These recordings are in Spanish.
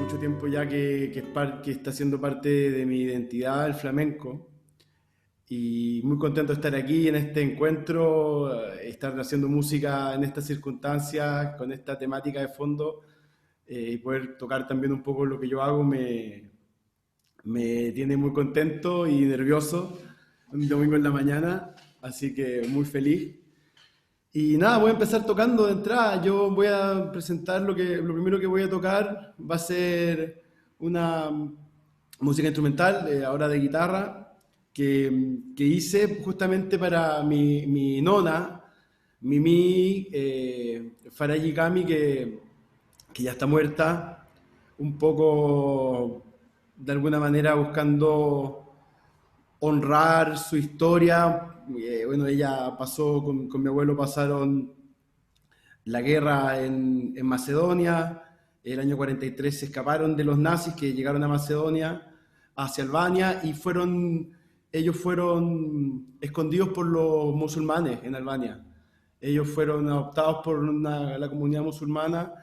mucho tiempo ya que está siendo parte de mi identidad el flamenco y muy contento de estar aquí en este encuentro, estar haciendo música en estas circunstancias, con esta temática de fondo y poder tocar también un poco lo que yo hago me tiene muy contento y nervioso un domingo en la mañana, así que muy feliz. Y nada, voy a empezar tocando de entrada. Yo voy a presentar lo primero que voy a tocar va a ser una música instrumental, ahora de guitarra, que hice justamente para mi nona, Mimi Faraji Kami, que ya está muerta, un poco de alguna manera buscando honrar su historia. Bueno, ella pasó, con mi abuelo pasaron la guerra en Macedonia, el año 43 se escaparon de los nazis que llegaron a Macedonia, hacia Albania, y ellos fueron escondidos por los musulmanes en Albania. Ellos fueron adoptados por la comunidad musulmana,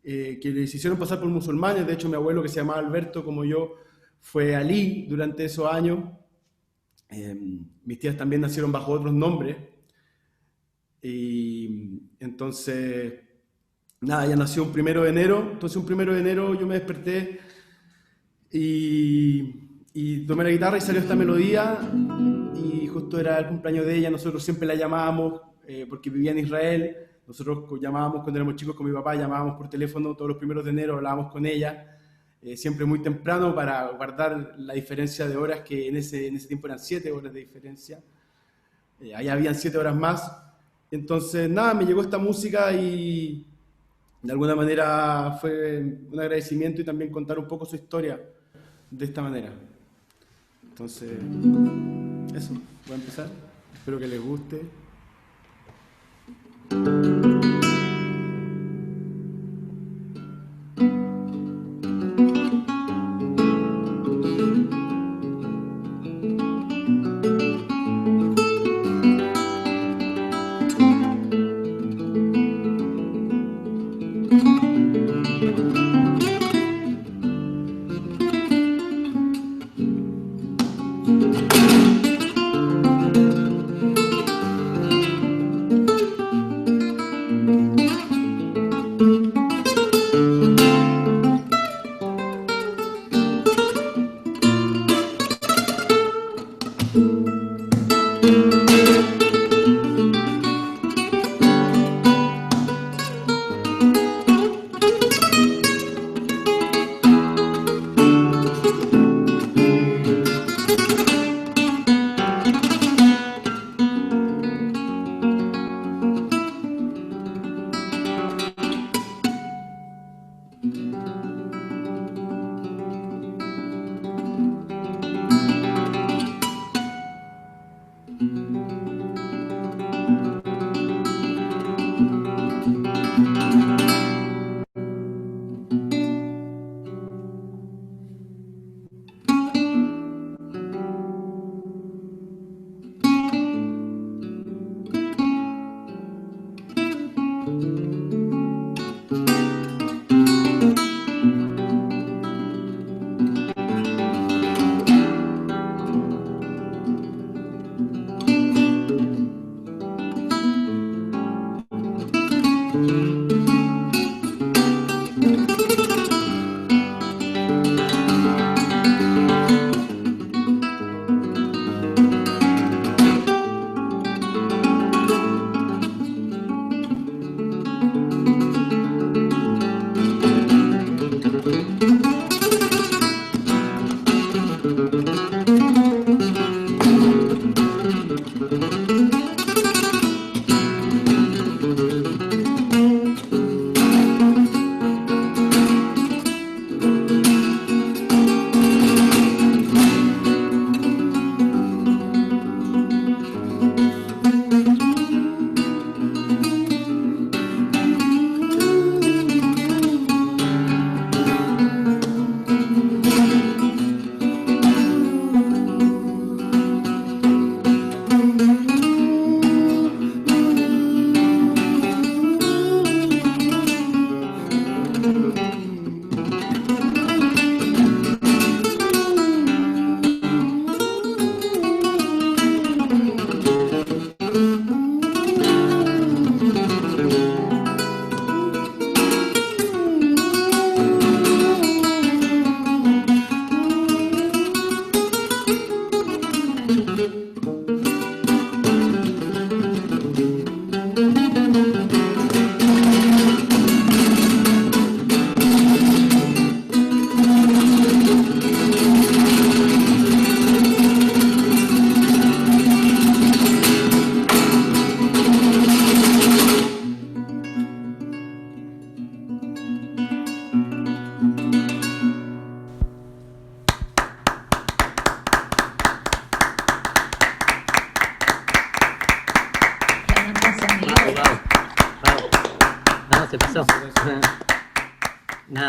que les hicieron pasar por musulmanes. De hecho, mi abuelo, que se llamaba Alberto, como yo, fue alí durante esos años. Mis tías también nacieron bajo otros nombres. Y entonces, nada, ella nació un 1 de enero. Entonces, un 1 de enero yo me desperté y tomé la guitarra y salió esta melodía. Y justo era el cumpleaños de ella. Nosotros siempre la llamábamos porque vivía en Israel. Nosotros llamábamos cuando éramos chicos con mi papá, llamábamos por teléfono todos los 1 de enero, hablábamos con ella. Siempre muy temprano para guardar la diferencia de horas, que en ese tiempo eran 7 horas de diferencia. Allá habían 7 horas más. Entonces, nada, me llegó esta música y de alguna manera fue un agradecimiento y también contar un poco su historia de esta manera. Entonces, eso, voy a empezar. Espero que les guste.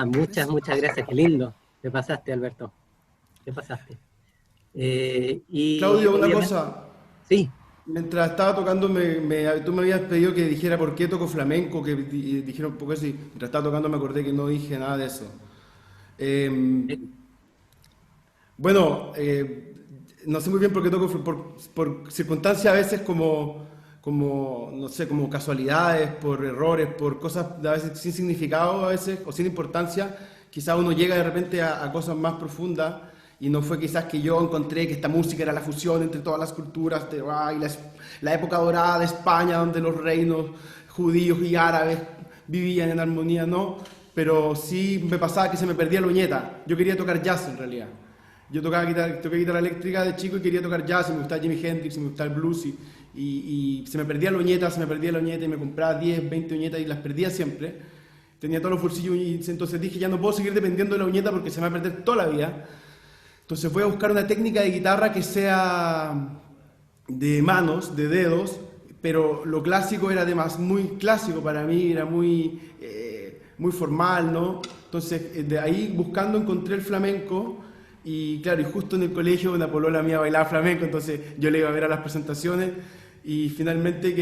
Muchas gracias, qué lindo. Te pasaste, Alberto, te pasaste. Y Claudio, una obviamente, cosa. sí, Mientras estaba tocando, tú me habías pedido que dijera por qué toco flamenco, que dijera un poco así. Mientras estaba tocando me acordé que no dije nada de eso. eh, Eh, bueno, no sé muy bien por qué toco, por circunstancias a veces como, no sé, como casualidades, por errores, por cosas a veces sin significado a veces, o sin importancia. Quizás uno llega de repente a cosas más profundas y no fue quizás que yo encontré que esta música era la fusión entre todas las culturas, y la época dorada de España, donde los reinos judíos y árabes vivían en armonía, no, pero sí me pasaba que se me perdía la uñeta. Yo quería tocar jazz en realidad. Yo toqué guitarra eléctrica de chico y quería tocar jazz, y me gustaba Jimi Hendrix, y me gustaba el blues, y se me perdía la uñeta, y me compraba 10, 20 uñetas y las perdía siempre. Tenía todos los bolsillos y entonces dije, ya no puedo seguir dependiendo de la uñeta porque se me va a perder toda la vida. Entonces voy a buscar una técnica de guitarra que sea de manos, de dedos, pero lo clásico era además muy clásico para mí, era muy formal, ¿no? Entonces de ahí buscando encontré el flamenco y claro, y justo en el colegio una polola mía bailaba flamenco, entonces yo le iba a ver a las presentaciones y finalmente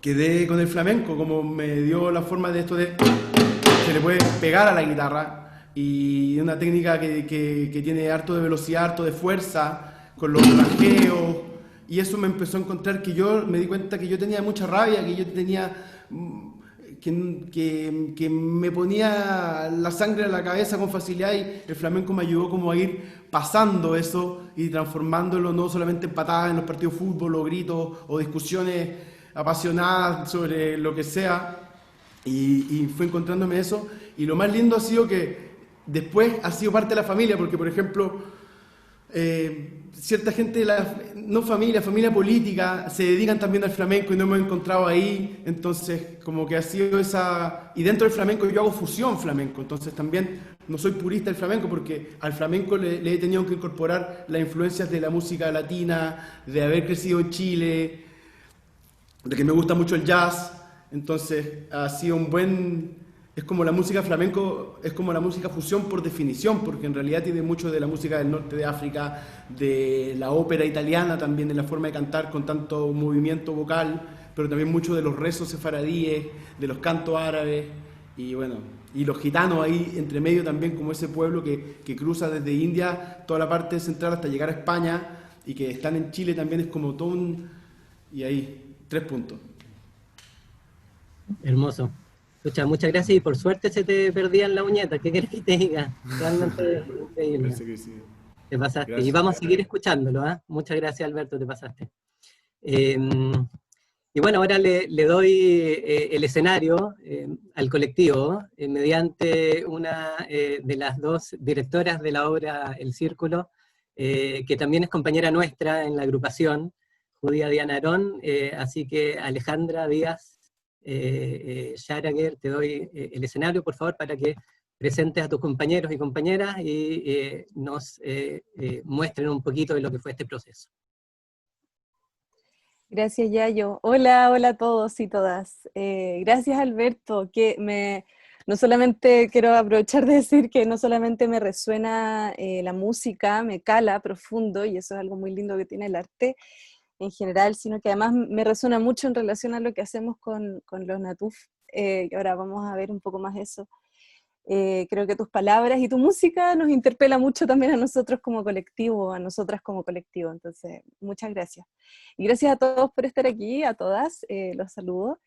quedé con el flamenco, como me dio la forma de esto de se le puede pegar a la guitarra y una técnica que tiene harto de velocidad, harto de fuerza, con los rajeos, y eso me empezó a encontrar que yo me di cuenta que yo tenía mucha rabia, que yo tenía que me ponía la sangre en la cabeza con facilidad y el flamenco me ayudó como a ir pasando eso y transformándolo no solamente en patadas en los partidos de fútbol o gritos o discusiones apasionadas sobre lo que sea, y fue encontrándome eso. Y lo más lindo ha sido que después ha sido parte de la familia, porque por ejemplo, cierta gente, no familia, familia política, se dedican también al flamenco y no me he encontrado ahí. Entonces, como que ha sido esa. Y dentro del flamenco yo hago fusión flamenco, entonces también no soy purista del flamenco porque al flamenco le he tenido que incorporar las influencias de la música latina, de haber crecido en Chile, de que me gusta mucho el jazz, entonces ha sido un buen. Es como la música flamenco, es como la música fusión por definición, porque en realidad tiene mucho de la música del norte de África, de la ópera italiana también, de la forma de cantar con tanto movimiento vocal, pero también mucho de los rezos sefaradíes, de los cantos árabes, y bueno, y los gitanos ahí entre medio también, como ese pueblo que cruza desde India toda la parte central hasta llegar a España, y que están en Chile también, es como todo un. Y ahí, 3 puntos. hermoso. Muchas gracias y por suerte se te perdían la uñeta, ¿qué querés que te diga? Realmente increíble, Parece que sí. te pasaste. Y Gracias. vamos a seguir escuchándolo, ¿ah? Muchas gracias, Alberto, te pasaste. Eh, y bueno, ahora le doy el escenario al colectivo mediante una de las dos directoras de la obra El Círculo, que también es compañera nuestra en la agrupación, Judía Diana Arón, así que Alejandra Díaz Scharager, te doy el escenario, por favor, para que presentes a tus compañeros y compañeras y nos muestren un poquito de lo que fue este proceso. Gracias, Yayo. Hola, hola a todos y todas. Gracias, Alberto, no solamente quiero aprovechar de decir que no solamente me resuena la música, me cala profundo, y eso es algo muy lindo que tiene el arte en general, sino que además me resuena mucho en relación a lo que hacemos con los Natuf, y ahora vamos a ver un poco más eso. Creo que tus palabras y tu música nos interpela mucho también a nosotros como colectivo, a nosotras como colectivo, entonces muchas gracias. Y gracias a todos por estar aquí, a todas, los saludo.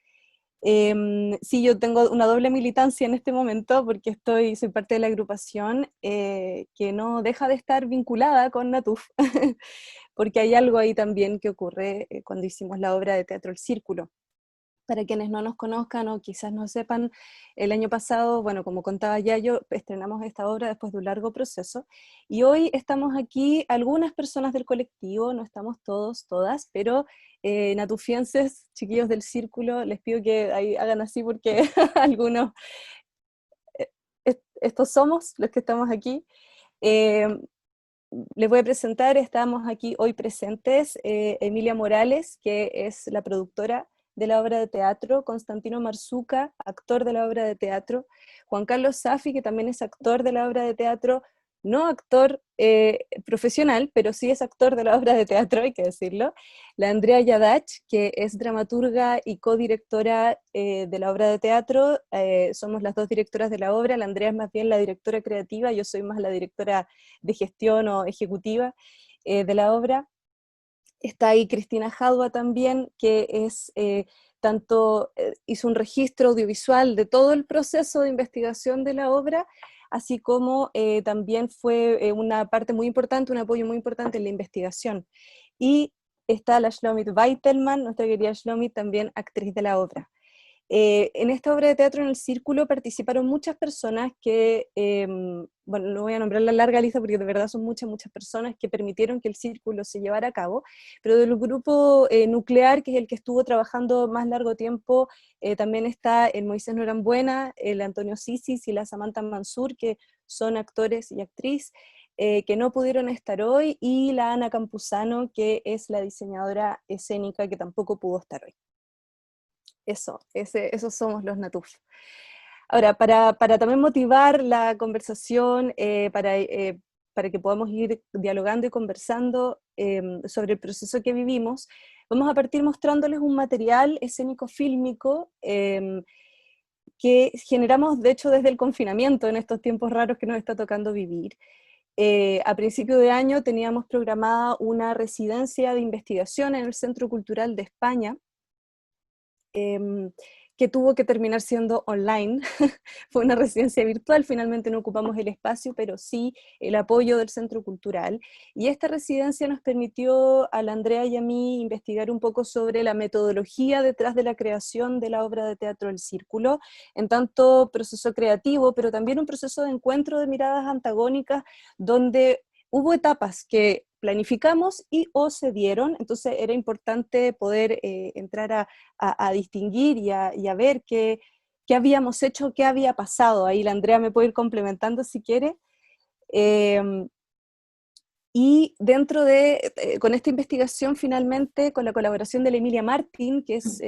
Sí, yo tengo una doble militancia en este momento porque soy parte de la agrupación que no deja de estar vinculada con Natuf, porque hay algo ahí también que ocurre cuando hicimos la obra de teatro El Círculo. Para quienes no nos conozcan o quizás no sepan, el año pasado, bueno, como contaba Yayo, estrenamos esta obra después de un largo proceso, y hoy estamos aquí algunas personas del colectivo, no estamos todos, todas, pero natufienses, chiquillos del círculo, les pido que ahí hagan así porque algunos, estos somos los que estamos aquí. Eh, Les voy a presentar, estamos aquí hoy presentes, Emilia Morales, que es la productora de la obra de teatro, Constantino Marzuca, actor de la obra de teatro, Juan Carlos Safi, que también es actor de la obra de teatro, no actor profesional, pero sí es actor de la obra de teatro, hay que decirlo, la Andrea Yadach, que es dramaturga y codirectora de la obra de teatro, somos las dos directoras de la obra, la Andrea es más bien la directora creativa, yo soy más la directora de gestión o ejecutiva de la obra. Está ahí Cristina Jadua también, que es hizo un registro audiovisual de todo el proceso de investigación de la obra, así como también fue una parte muy importante, un apoyo muy importante en la investigación. Y está la Shlomit Weitelman, nuestra querida Shlomit, también actriz de la obra. En esta obra de teatro en el Círculo participaron muchas personas que, bueno, no voy a nombrar la larga lista porque de verdad son muchas personas que permitieron que el Círculo se llevara a cabo, pero del grupo nuclear, que es el que estuvo trabajando más largo tiempo, también está el Moisés Norambuena, el Antonio Sisis y la Samantha Mansur, que son actores y actriz, que no pudieron estar hoy, y la Ana Campuzano, que es la diseñadora escénica, que tampoco pudo estar hoy. Esos somos los Natuf. Ahora, para también motivar la conversación, para que podamos ir dialogando y conversando sobre el proceso que vivimos, vamos a partir mostrándoles un material escénico-fílmico que generamos, de hecho, desde el confinamiento, en estos tiempos raros que nos está tocando vivir. A principio de año teníamos programada una residencia de investigación en el Centro Cultural de España, que tuvo que terminar siendo online. Fue una residencia virtual, finalmente no ocupamos el espacio, pero sí el apoyo del Centro Cultural. Y esta residencia nos permitió a la Andrea y a mí investigar un poco sobre la metodología detrás de la creación de la obra de teatro El Círculo, en tanto proceso creativo, pero también un proceso de encuentro de miradas antagónicas, donde hubo etapas que planificamos y o se dieron, entonces era importante poder entrar a distinguir y a ver qué habíamos hecho, qué había pasado. Ahí la Andrea me puede ir complementando si quiere. Y dentro con esta investigación, finalmente, con la colaboración de la Emilia Martín, que es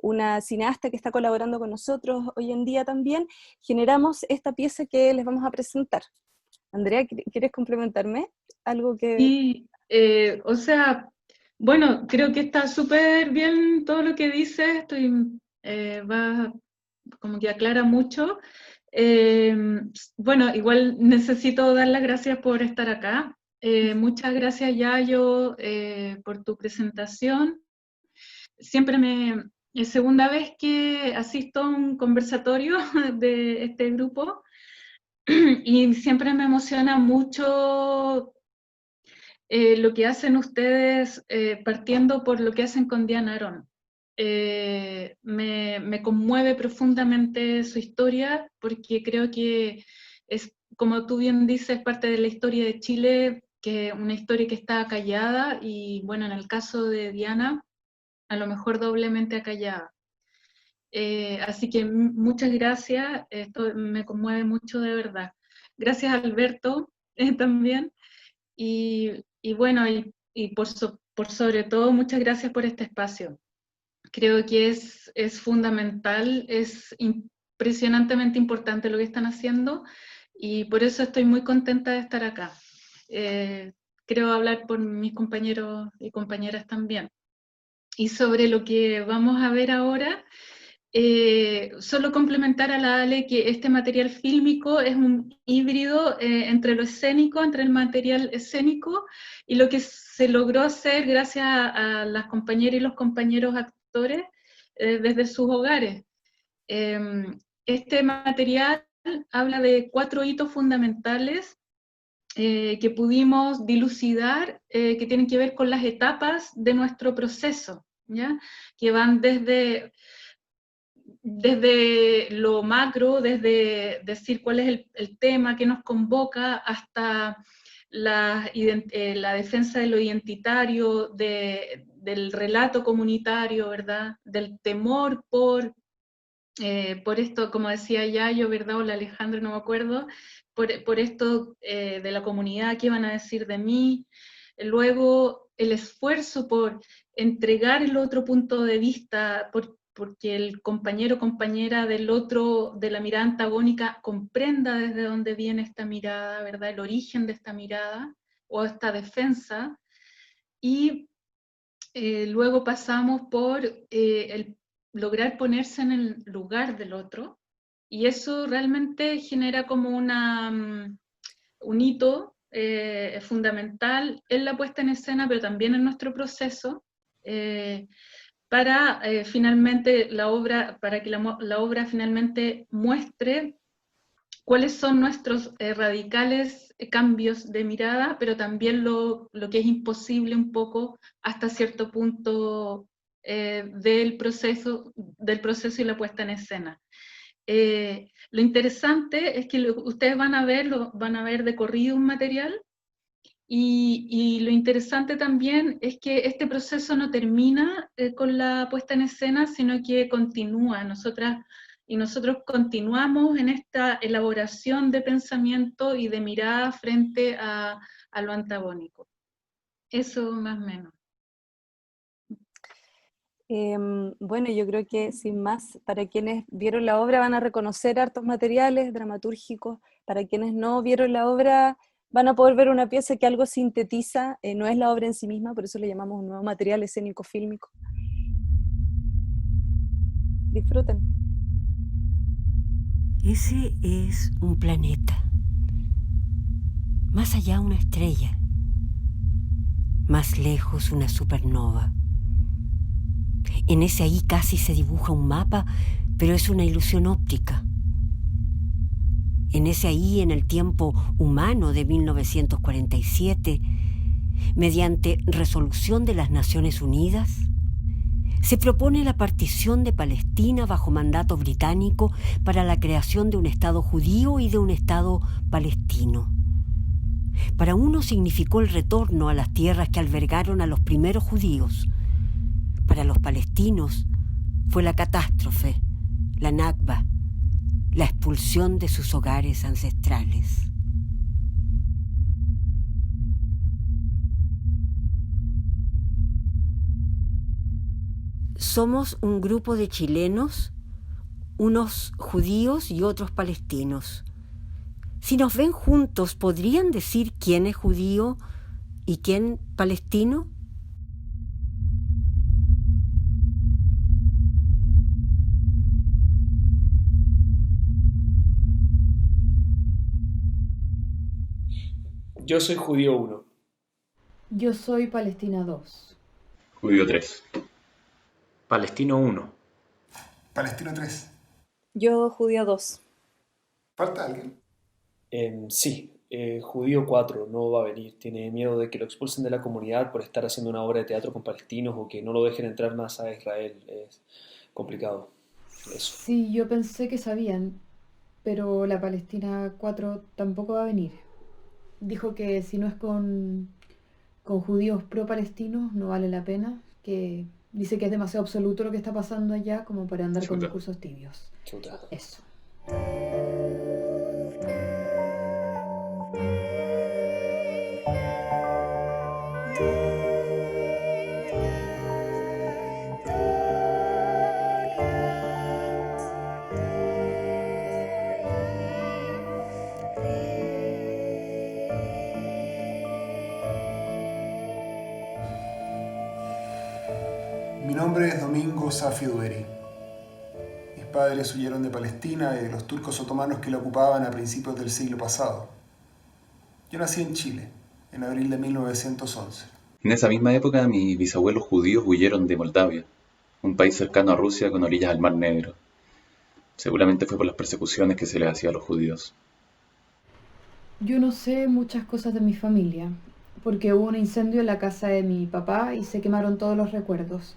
una cineasta que está colaborando con nosotros hoy en día también, generamos esta pieza que les vamos a presentar. Andrea, ¿quieres complementarme? Algo que... Sí, o sea, bueno, creo que está súper bien todo lo que dices, va como que aclara mucho. Bueno, igual necesito dar las gracias por estar acá. Muchas gracias, Yayo, por tu presentación. Es segunda vez que asisto a un conversatorio de este grupo y siempre me emociona mucho lo que hacen ustedes, partiendo por lo que hacen con Diana Aron. Me conmueve profundamente su historia, porque creo que es, como tú bien dices, parte de la historia de Chile, que una historia que está callada, y bueno, en el caso de Diana, a lo mejor doblemente acallada. Así que muchas gracias, esto me conmueve mucho de verdad. Gracias, Alberto, también. Y bueno, y por sobre todo, muchas gracias por este espacio. Creo que es fundamental, es impresionantemente importante lo que están haciendo, y por eso estoy muy contenta de estar acá. Creo hablar por mis compañeros y compañeras también. Y sobre lo que vamos a ver ahora, solo complementar a la Ale que este material fílmico es un híbrido entre lo escénico, entre el material escénico y lo que se logró hacer gracias a las compañeras y los compañeros actores desde sus hogares. Este material habla de 4 hitos fundamentales que pudimos dilucidar, que tienen que ver con las etapas de nuestro proceso, ¿ya? Que van desde lo macro, desde decir cuál es el tema que nos convoca, hasta la defensa de lo identitario, del relato comunitario, ¿verdad? Del temor por esto, como decía Yayo, ¿verdad? O la Alejandra, no me acuerdo, por esto de la comunidad, qué van a decir de mí. Luego, el esfuerzo por entregar el otro punto de vista, porque el compañero o compañera del otro, de la mirada antagónica, comprenda desde dónde viene esta mirada, ¿verdad? El origen de esta mirada o esta defensa. Y luego pasamos por el lograr ponerse en el lugar del otro, y eso realmente genera como un hito fundamental en la puesta en escena, pero también en nuestro proceso, para finalmente para que la obra finalmente muestre cuáles son nuestros radicales cambios de mirada, pero también lo que es imposible un poco hasta cierto punto del proceso y la puesta en escena. Lo interesante es que ustedes van a ver de corrido un material, y lo interesante también es que este proceso no termina con la puesta en escena, sino que continúa. Nosotros continuamos en esta elaboración de pensamiento y de mirada frente a lo antagónico. Eso más o menos. Bueno, yo creo que sin más, para quienes vieron la obra van a reconocer hartos materiales dramatúrgicos, para quienes no vieron la obra van a poder ver una pieza que algo sintetiza, no es la obra en sí misma, por eso le llamamos un nuevo material escénico fílmico. Disfruten. Ese es un planeta, más allá una estrella, más lejos una supernova. En ese ahí casi se dibuja un mapa, pero es una ilusión óptica. En ese ahí, en el tiempo humano de 1947, mediante resolución de las Naciones Unidas, se propone la partición de Palestina bajo mandato británico para la creación de un Estado judío y de un Estado palestino. Para uno significó el retorno a las tierras que albergaron a los primeros judíos. Para los palestinos fue la catástrofe, la Nakba, la expulsión de sus hogares ancestrales. Somos un grupo de chilenos, unos judíos y otros palestinos. Si nos ven juntos, ¿podrían decir quién es judío y quién palestino? Yo soy judío 1. Yo soy Palestina 2. Judío 3. Palestino 1. Palestino 3. Yo, judía 2. ¿Falta alguien? Sí, judío 4 no va a venir. Tiene miedo de que lo expulsen de la comunidad por estar haciendo una obra de teatro con palestinos o que no lo dejen entrar más a Israel. Es complicado. Eso. Sí, yo pensé que sabían, pero la Palestina 4 tampoco va a venir. Dijo que si no es con judíos pro-palestinos no vale la pena, que dice que es demasiado absoluto lo que está pasando allá como para andar con discursos tibios. Chuta. Eso. Mi nombre es Domingo Safi Dueri. Mis padres huyeron de Palestina y de los turcos otomanos que la ocupaban a principios del siglo pasado. Yo nací en Chile, en abril de 1911. En esa misma época, mis bisabuelos judíos huyeron de Moldavia, un país cercano a Rusia con orillas al Mar Negro. Seguramente fue por las persecuciones que se les hacía a los judíos. Yo no sé muchas cosas de mi familia, porque hubo un incendio en la casa de mi papá y se quemaron todos los recuerdos.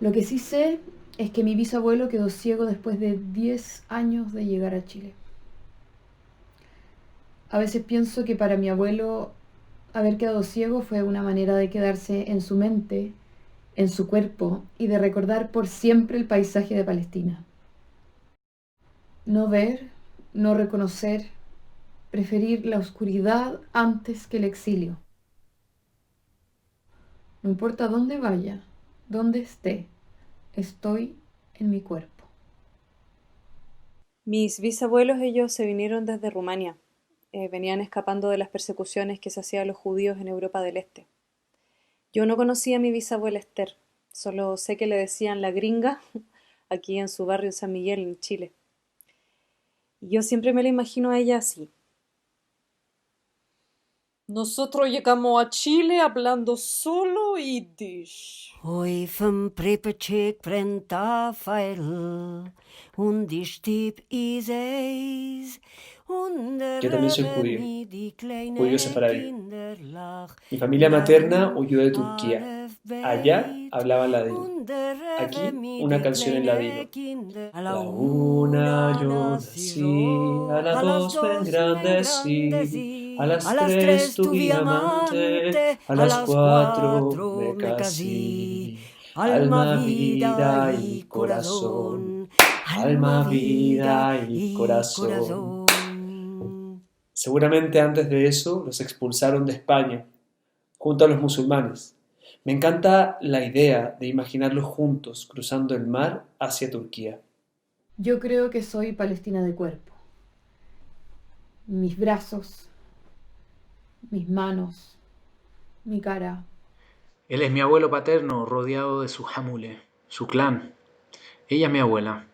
Lo que sí sé es que mi bisabuelo quedó ciego después de 10 años de llegar a Chile. A veces pienso que para mi abuelo haber quedado ciego fue una manera de quedarse en su mente, en su cuerpo y de recordar por siempre el paisaje de Palestina. No ver, no reconocer, preferir la oscuridad antes que el exilio. No importa dónde vaya, Donde esté, estoy en mi cuerpo. Mis bisabuelos, ellos se vinieron desde Rumania. Venían escapando de las persecuciones que se hacían a los judíos en Europa del Este. Yo no conocía a mi bisabuela Esther, solo sé que le decían la gringa aquí en su barrio en San Miguel, en Chile. Y yo siempre me la imagino a ella así. Nosotros llegamos a Chile hablando solo yiddish. Hoi vom Pripetschik brennt da Feil und die Stieb is eis und Yo también soy judío, die kleine judío sefaradí. Kinder lach. Mi familia materna huyó de Turquía. Allá hablaban ladino. Aquí una canción en ladino. A la una yo nací, a la dos me engrandecí, a las tres tuve amante, a las cuatro me casé. Alma, vida y corazón, alma, vida y corazón. Seguramente antes de eso los expulsaron de España, junto a los musulmanes. Me encanta la idea de imaginarlos juntos cruzando el mar hacia Turquía. Yo creo que soy palestina de cuerpo. Mis brazos, mis manos, mi cara. Él es mi abuelo paterno rodeado de su hamule, su clan. Ella es mi abuela.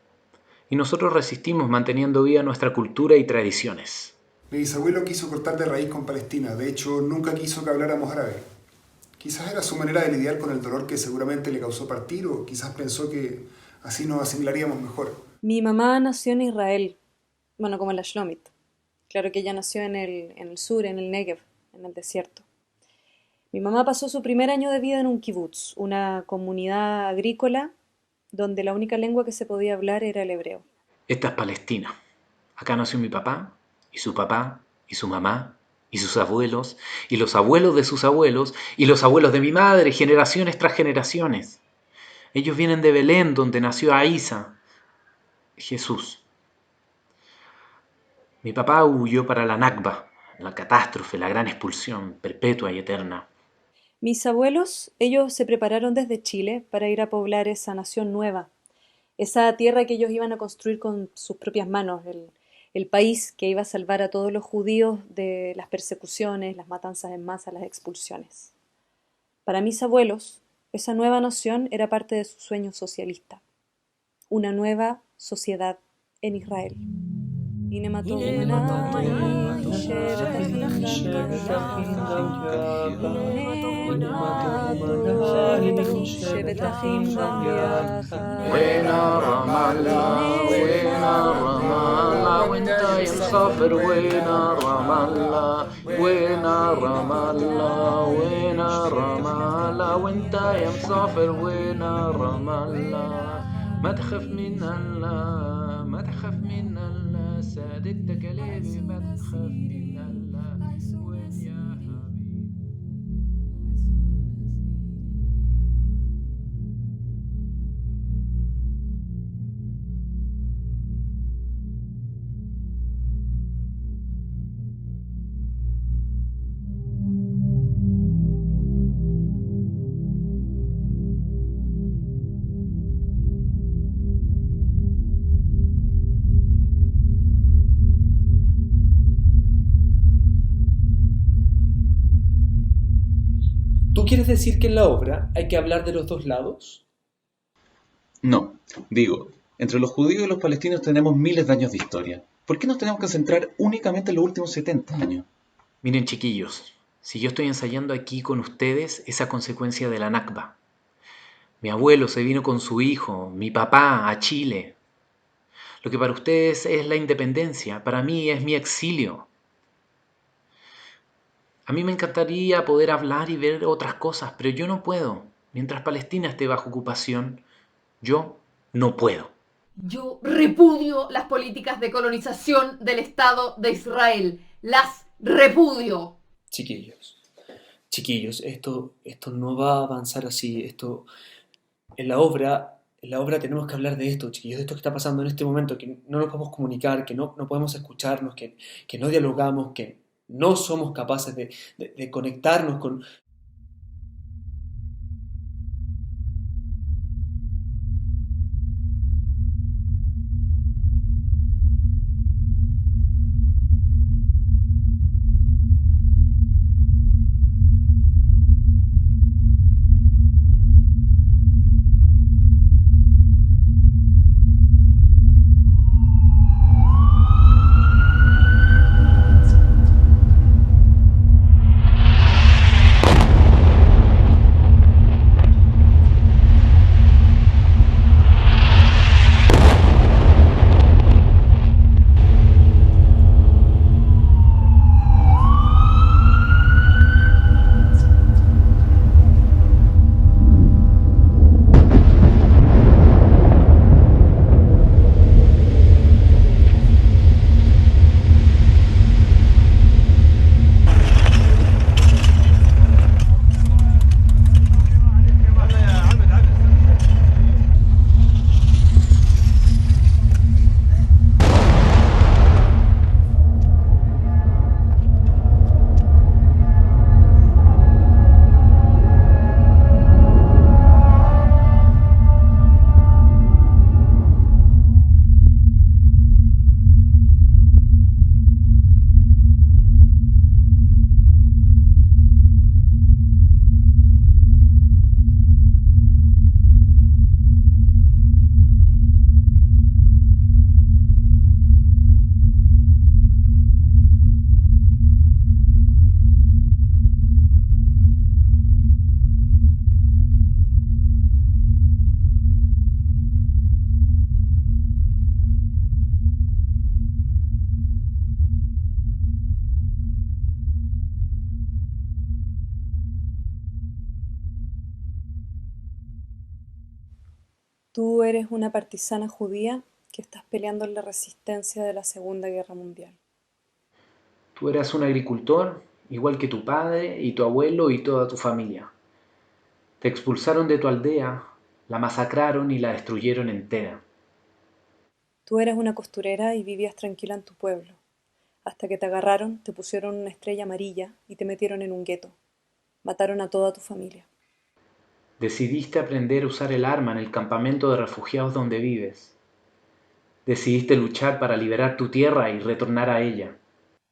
Y nosotros resistimos manteniendo viva nuestra cultura y tradiciones. Mi bisabuelo quiso cortar de raíz con Palestina. De hecho, nunca quiso que habláramos árabe. Quizás era su manera de lidiar con el dolor que seguramente le causó partir, o quizás pensó que así nos asimilaríamos mejor. Mi mamá nació en Israel, bueno, como en la Shlomit. Claro que ella nació en el sur, en el Negev, en el desierto. Mi mamá pasó su primer año de vida en un kibutz, una comunidad agrícola donde la única lengua que se podía hablar era el hebreo. Esta es Palestina. Acá nació mi papá, y su papá, y su mamá, y sus abuelos, y los abuelos de sus abuelos, y los abuelos de mi madre, generaciones tras generaciones. Ellos vienen de Belén, donde nació Aísa, Jesús. Mi papá huyó para la Nakba, la catástrofe, la gran expulsión, perpetua y eterna. Mis abuelos, ellos se prepararon desde Chile para ir a poblar esa nación nueva, esa tierra que ellos iban a construir con sus propias manos, el país que iba a salvar a todos los judíos de las persecuciones, las matanzas en masa, las expulsiones. Para mis abuelos, esa nueva nación era parte de su sueño socialista, una nueva sociedad en Israel. مسافر وينا رمالة وينا رمالة وينا رمالة وانت يا مسافر وينا رمالة ما تخاف من الله ما تخاف من الله سادتك قلبي ما تخاف من الله وين يا حبيبي. ¿Tú quieres decir que en la obra hay que hablar de los dos lados? No, digo, entre los judíos y los palestinos tenemos miles de años de historia. ¿Por qué nos tenemos que centrar únicamente en los últimos 70 años? Miren, chiquillos, si yo estoy ensayando aquí con ustedes, es a consecuencia de la Nakba. Mi abuelo se vino con su hijo, mi papá, a Chile. Lo que para ustedes es la independencia, para mí es mi exilio. A mí me encantaría poder hablar y ver otras cosas, pero yo no puedo. Mientras Palestina esté bajo ocupación, yo no puedo. Yo repudio las políticas de colonización del Estado de Israel. Las repudio. Chiquillos, esto no va a avanzar así. En la obra tenemos que hablar de esto, chiquillos, de esto que está pasando en este momento, que no nos podemos comunicar, que no podemos escucharnos, que no dialogamos, que no somos capaces de conectarnos con... Tú eres una partisana judía que estás peleando en la resistencia de la Segunda Guerra Mundial. Tú eras un agricultor, igual que tu padre y tu abuelo y toda tu familia. Te expulsaron de tu aldea, la masacraron y la destruyeron entera. Tú eras una costurera y vivías tranquila en tu pueblo, hasta que te agarraron, te pusieron una estrella amarilla y te metieron en un gueto. Mataron a toda tu familia. Decidiste aprender a usar el arma en el campamento de refugiados donde vives. Decidiste luchar para liberar tu tierra y retornar a ella.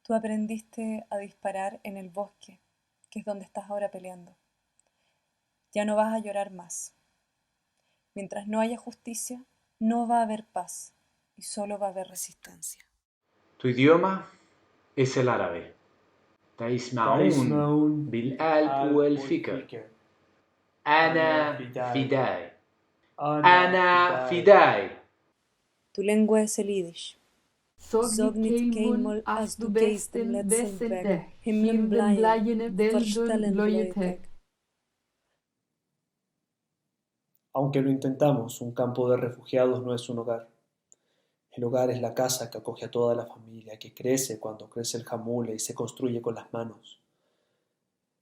Tú aprendiste a disparar en el bosque, que es donde estás ahora peleando. Ya no vas a llorar más. Mientras no haya justicia, no va a haber paz y solo va a haber resistencia. Tu idioma es el árabe. تسمعون بالآل والفكر. أنا فداي. أنا فداي. Tu lengua es el Yiddish. Sognit keimol as du besten letzten Weg, Himmelbleiene Delden Bloyetek. Aunque lo intentamos, un campo de refugiados no es un hogar. El hogar es la casa que acoge a toda la familia, que crece cuando crece el jamule y se construye con las manos.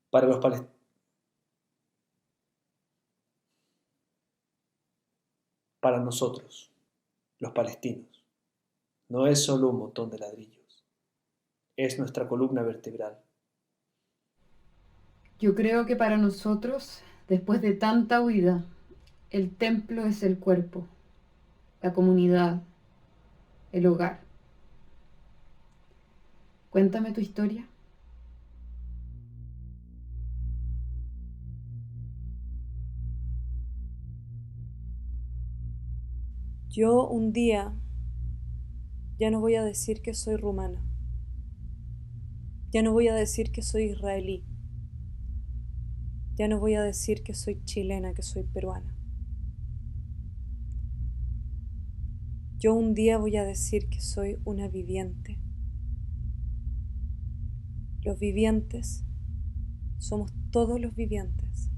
Para los palestinos. Para nosotros, los palestinos, no es solo un montón de ladrillos, es nuestra columna vertebral. Yo creo que para nosotros, después de tanta huida, el templo es el cuerpo, la comunidad, el hogar. Cuéntame tu historia. Yo un día ya no voy a decir que soy rumana. Ya no voy a decir que soy israelí. Ya no voy a decir que soy chilena, que soy peruana. Yo un día voy a decir que soy una viviente. Los vivientes somos todos los vivientes,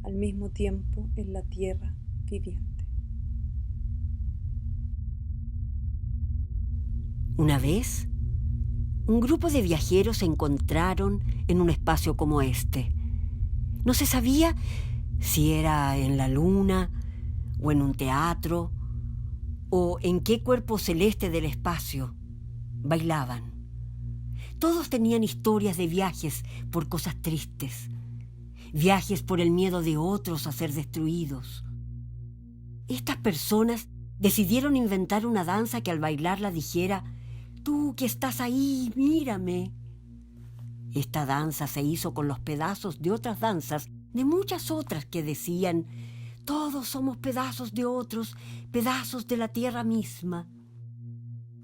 al mismo tiempo en la tierra viviente. Una vez, un grupo de viajeros se encontraron en un espacio como este. No se sabía si era en la luna, o en un teatro, o en qué cuerpo celeste del espacio. Bailaban. Todos tenían historias de viajes por cosas tristes, viajes por el miedo de otros a ser destruidos. Estas personas decidieron inventar una danza que al bailarla dijera: «Tú que estás ahí, mírame». Esta danza se hizo con los pedazos de otras danzas, de muchas otras que decían: «Todos somos pedazos de otros, pedazos de la tierra misma».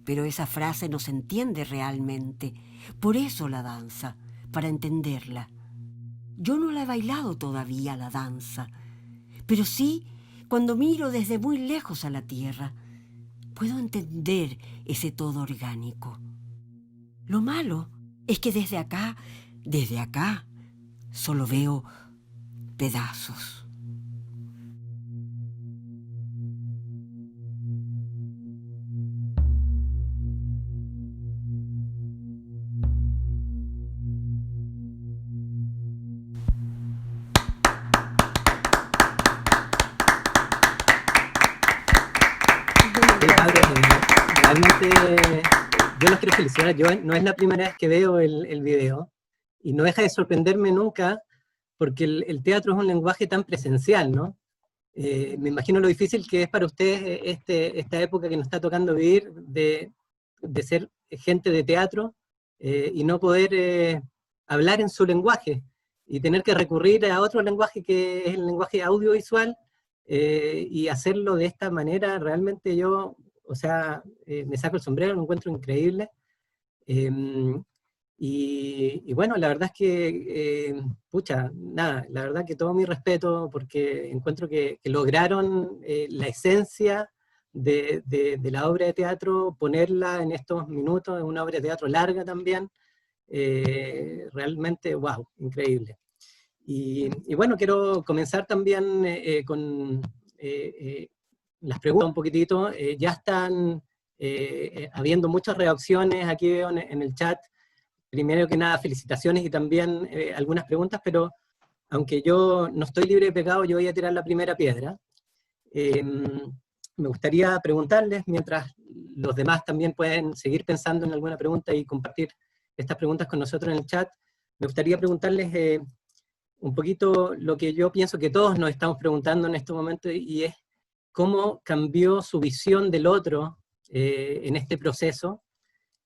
Pero esa frase no se entiende realmente. Por eso la danza, para entenderla. Yo no la he bailado todavía, la danza, pero sí, cuando miro desde muy lejos a la tierra, puedo entender ese todo orgánico. Lo malo es que desde acá, solo veo pedazos. Realmente yo los quiero felicitar. Yo no es la primera vez que veo el video y no deja de sorprenderme nunca, porque el teatro es un lenguaje tan presencial, ¿no? Me imagino lo difícil que es para ustedes esta época que nos está tocando vivir de ser gente de teatro y no poder hablar en su lenguaje y tener que recurrir a otro lenguaje que es el lenguaje audiovisual y hacerlo de esta manera. Realmente yo, o sea, me saco el sombrero, lo encuentro increíble. Y bueno, la verdad es que, pucha, nada, la verdad que todo mi respeto, porque encuentro que lograron la esencia de la obra de teatro, ponerla en estos minutos, es una obra de teatro larga también, realmente, wow, increíble. Y bueno, quiero comenzar también con las preguntas un poquitito, ya están habiendo muchas reacciones, aquí veo en el chat. Primero que nada, felicitaciones y también algunas preguntas, pero aunque yo no estoy libre de pecado, yo voy a tirar la primera piedra. Me gustaría preguntarles, mientras los demás también pueden seguir pensando en alguna pregunta y compartir estas preguntas con nosotros en el chat, me gustaría preguntarles un poquito lo que yo pienso que todos nos estamos preguntando en este momento, y es cómo cambió su visión del otro en este proceso.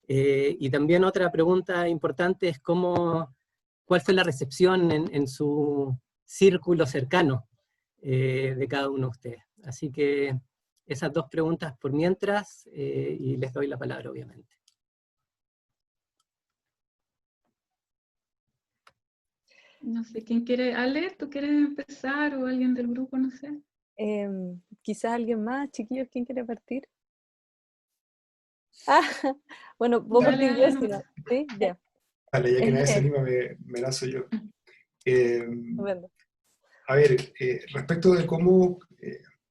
Y también otra pregunta importante es cuál fue la recepción en su círculo cercano de cada uno de ustedes. Así que esas dos preguntas por mientras, y les doy la palabra, obviamente. No sé, ¿quién quiere? Ale, ¿tú quieres empezar? ¿O alguien del grupo? No sé. Quizás alguien más, chiquillos, ¿quién quiere partir? Ah, bueno, vos Dale, partir yo, dale si no. ¿Sí? Ya. Dale, ya que nadie se anima, me lanzo yo. Estupendo. A ver, respecto de cómo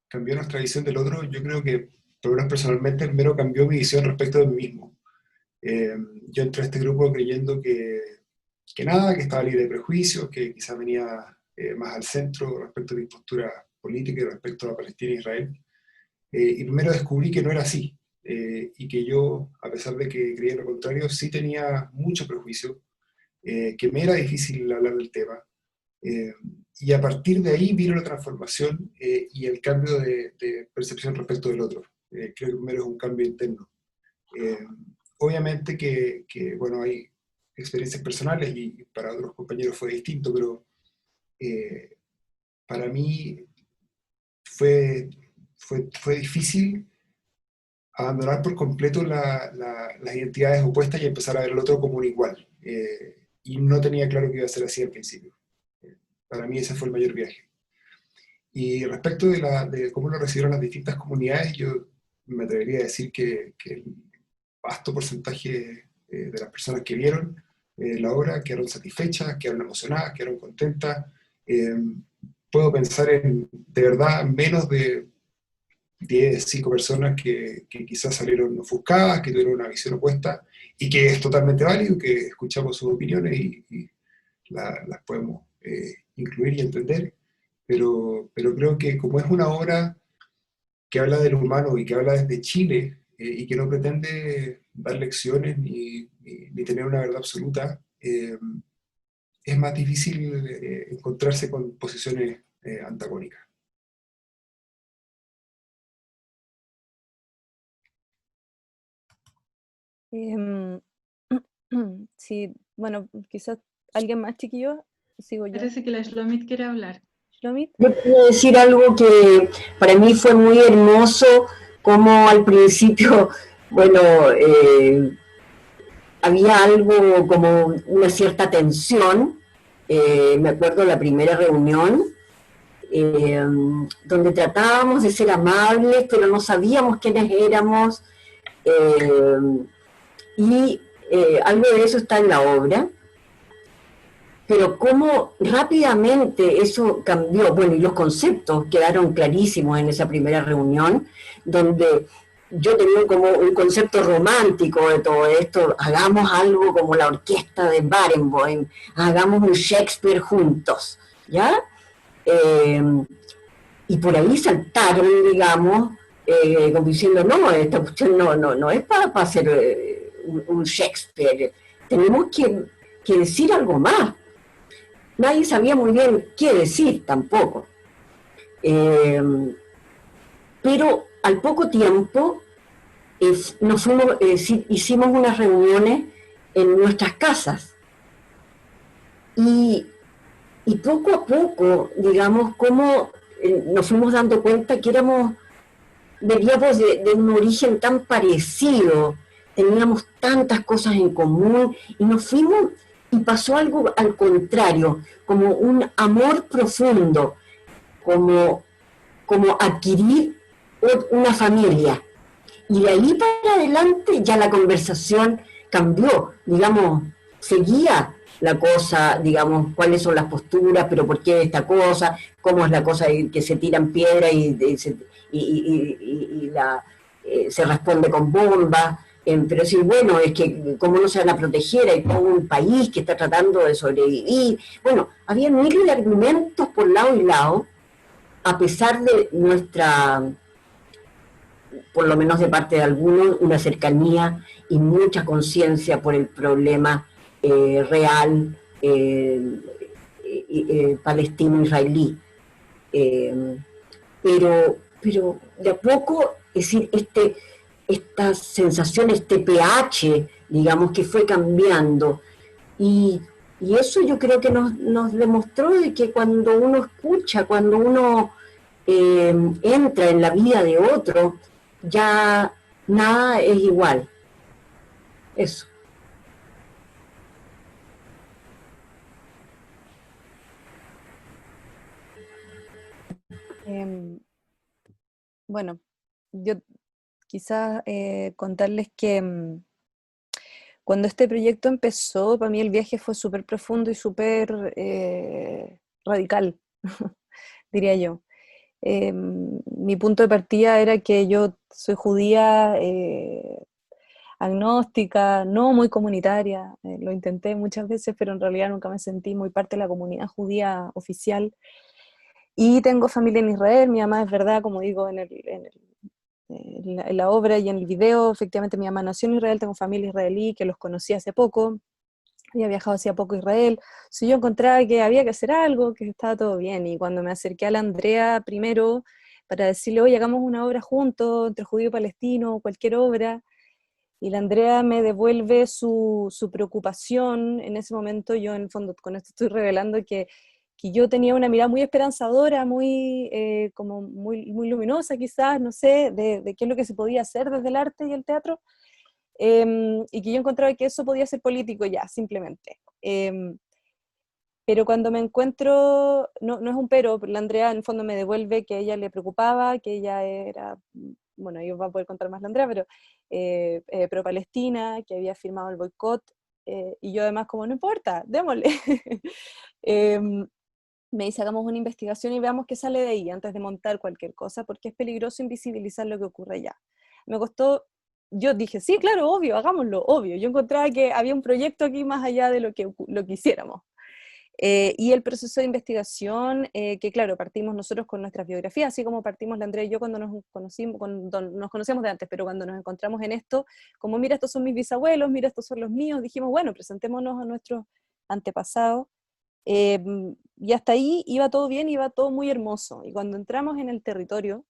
cambió nuestra visión del otro, yo creo que, por lo menos personalmente, primero cambió mi visión respecto de mí mismo. Yo entré a este grupo creyendo que nada, que estaba libre de prejuicios, que quizás venía más al centro respecto de mi postura política y respecto a Palestina e Israel. Y primero descubrí que no era así, y que yo, a pesar de que creía lo contrario, sí tenía mucho prejuicio, que me era difícil hablar del tema. Y a partir de ahí vino la transformación y el cambio de percepción respecto del otro. Creo que primero es un cambio interno. Obviamente que, bueno, hay experiencias personales y para otros compañeros fue distinto, pero para mí fue difícil abandonar por completo las identidades opuestas y empezar a ver al otro como un igual. Y no tenía claro que iba a ser así al principio. Para mí ese fue el mayor viaje. Y respecto de cómo lo recibieron las distintas comunidades, yo me atrevería a decir que el vasto porcentaje de las personas que vieron la obra quedaron satisfechas, quedaron emocionadas, quedaron contentas. Puedo pensar en, de verdad, menos de 10, 5 personas que quizás salieron ofuscadas, que tuvieron una visión opuesta, y que es totalmente válido, que escuchamos sus opiniones y las podemos incluir y entender, pero creo que como es una obra que habla del humano y que habla desde Chile, y que no pretende dar lecciones ni tener una verdad absoluta, es más difícil encontrarse con posiciones antagónicas. Sí, bueno, quizás alguien más, chiquillo. Sigo yo. Parece que la Shlomit quiere hablar. ¿Shlomit? Yo quiero decir algo que para mí fue muy hermoso, como al principio, bueno, había algo como una cierta tensión. Me acuerdo la primera reunión, donde tratábamos de ser amables, pero no sabíamos quiénes éramos, y algo de eso está en la obra. Pero cómo rápidamente eso cambió, bueno, y los conceptos quedaron clarísimos en esa primera reunión, donde yo tenía como un concepto romántico de todo esto: hagamos algo como la orquesta de Barenboim, hagamos un Shakespeare juntos, ¿ya? Y por ahí saltaron, digamos, como diciendo, no, esta cuestión no es para hacer un Shakespeare, tenemos que decir algo más. Nadie sabía muy bien qué decir tampoco. Pero al poco tiempo hicimos unas reuniones en nuestras casas. Y poco a poco, digamos, como nos fuimos dando cuenta que veníamos de un origen tan parecido, teníamos tantas cosas en común, y nos fuimos. Y pasó algo al contrario, como un amor profundo, como adquirir una familia. Y de ahí para adelante ya la conversación cambió, digamos, seguía la cosa, digamos, cuáles son las posturas, pero por qué esta cosa, cómo es la cosa que se tiran piedras se responde con bombas, pero sí, bueno, es que cómo no se van a proteger, hay todo un país que está tratando de sobrevivir. Bueno, había miles de argumentos por lado y lado, a pesar de nuestra, por lo menos de parte de algunos, una cercanía y mucha conciencia por el problema real palestino-israelí. Pero de a poco, es decir, esta sensación, este pH, digamos, que fue cambiando. Y eso yo creo que nos demostró de que cuando uno escucha, cuando uno entra en la vida de otro, ya nada es igual. Eso. Bueno, yo quizás contarles que cuando este proyecto empezó, para mí el viaje fue súper profundo y súper radical, diría yo. Mi punto de partida era que yo soy judía, agnóstica, no muy comunitaria, lo intenté muchas veces, pero en realidad nunca me sentí muy parte de la comunidad judía oficial. Y tengo familia en Israel, mi mamá es verdad, como digo en la obra y en el video, efectivamente mi mamá nació en Israel, tengo familia israelí que los conocí hace poco, había viajado hacía poco a Israel, si yo encontraba que había que hacer algo, que estaba todo bien, y cuando me acerqué a la Andrea primero para decirle, oye, hagamos una obra juntos, entre judío y palestino, cualquier obra, y la Andrea me devuelve su preocupación, en ese momento yo en el fondo con esto estoy revelando que yo tenía una mirada muy esperanzadora, muy, como muy luminosa quizás, no sé, de qué es lo que se podía hacer desde el arte y el teatro, y que yo encontraba que eso podía ser político ya, simplemente. Pero cuando me encuentro, no es un pero la Andrea en el fondo me devuelve que a ella le preocupaba, que ella era, bueno, ellos van a poder contar más la Andrea, pero pro-Palestina, que había firmado el boicot, y yo además como, no importa, démosle. Me dice, hagamos una investigación y veamos qué sale de ahí antes de montar cualquier cosa, porque es peligroso invisibilizar lo que ocurre allá. Me costó, yo dije, sí, claro, obvio, hagámoslo, obvio. Yo encontraba que había un proyecto aquí más allá de lo que hiciéramos. Y el proceso de investigación, que claro, partimos nosotros con nuestras biografías, así como partimos la Andrea y yo cuando nos conocíamos de antes, pero cuando nos encontramos en esto, como mira, estos son mis bisabuelos, mira, estos son los míos, dijimos, bueno, presentémonos a nuestros antepasados. Y hasta ahí iba todo bien, iba todo muy hermoso. Y cuando entramos en el territorio,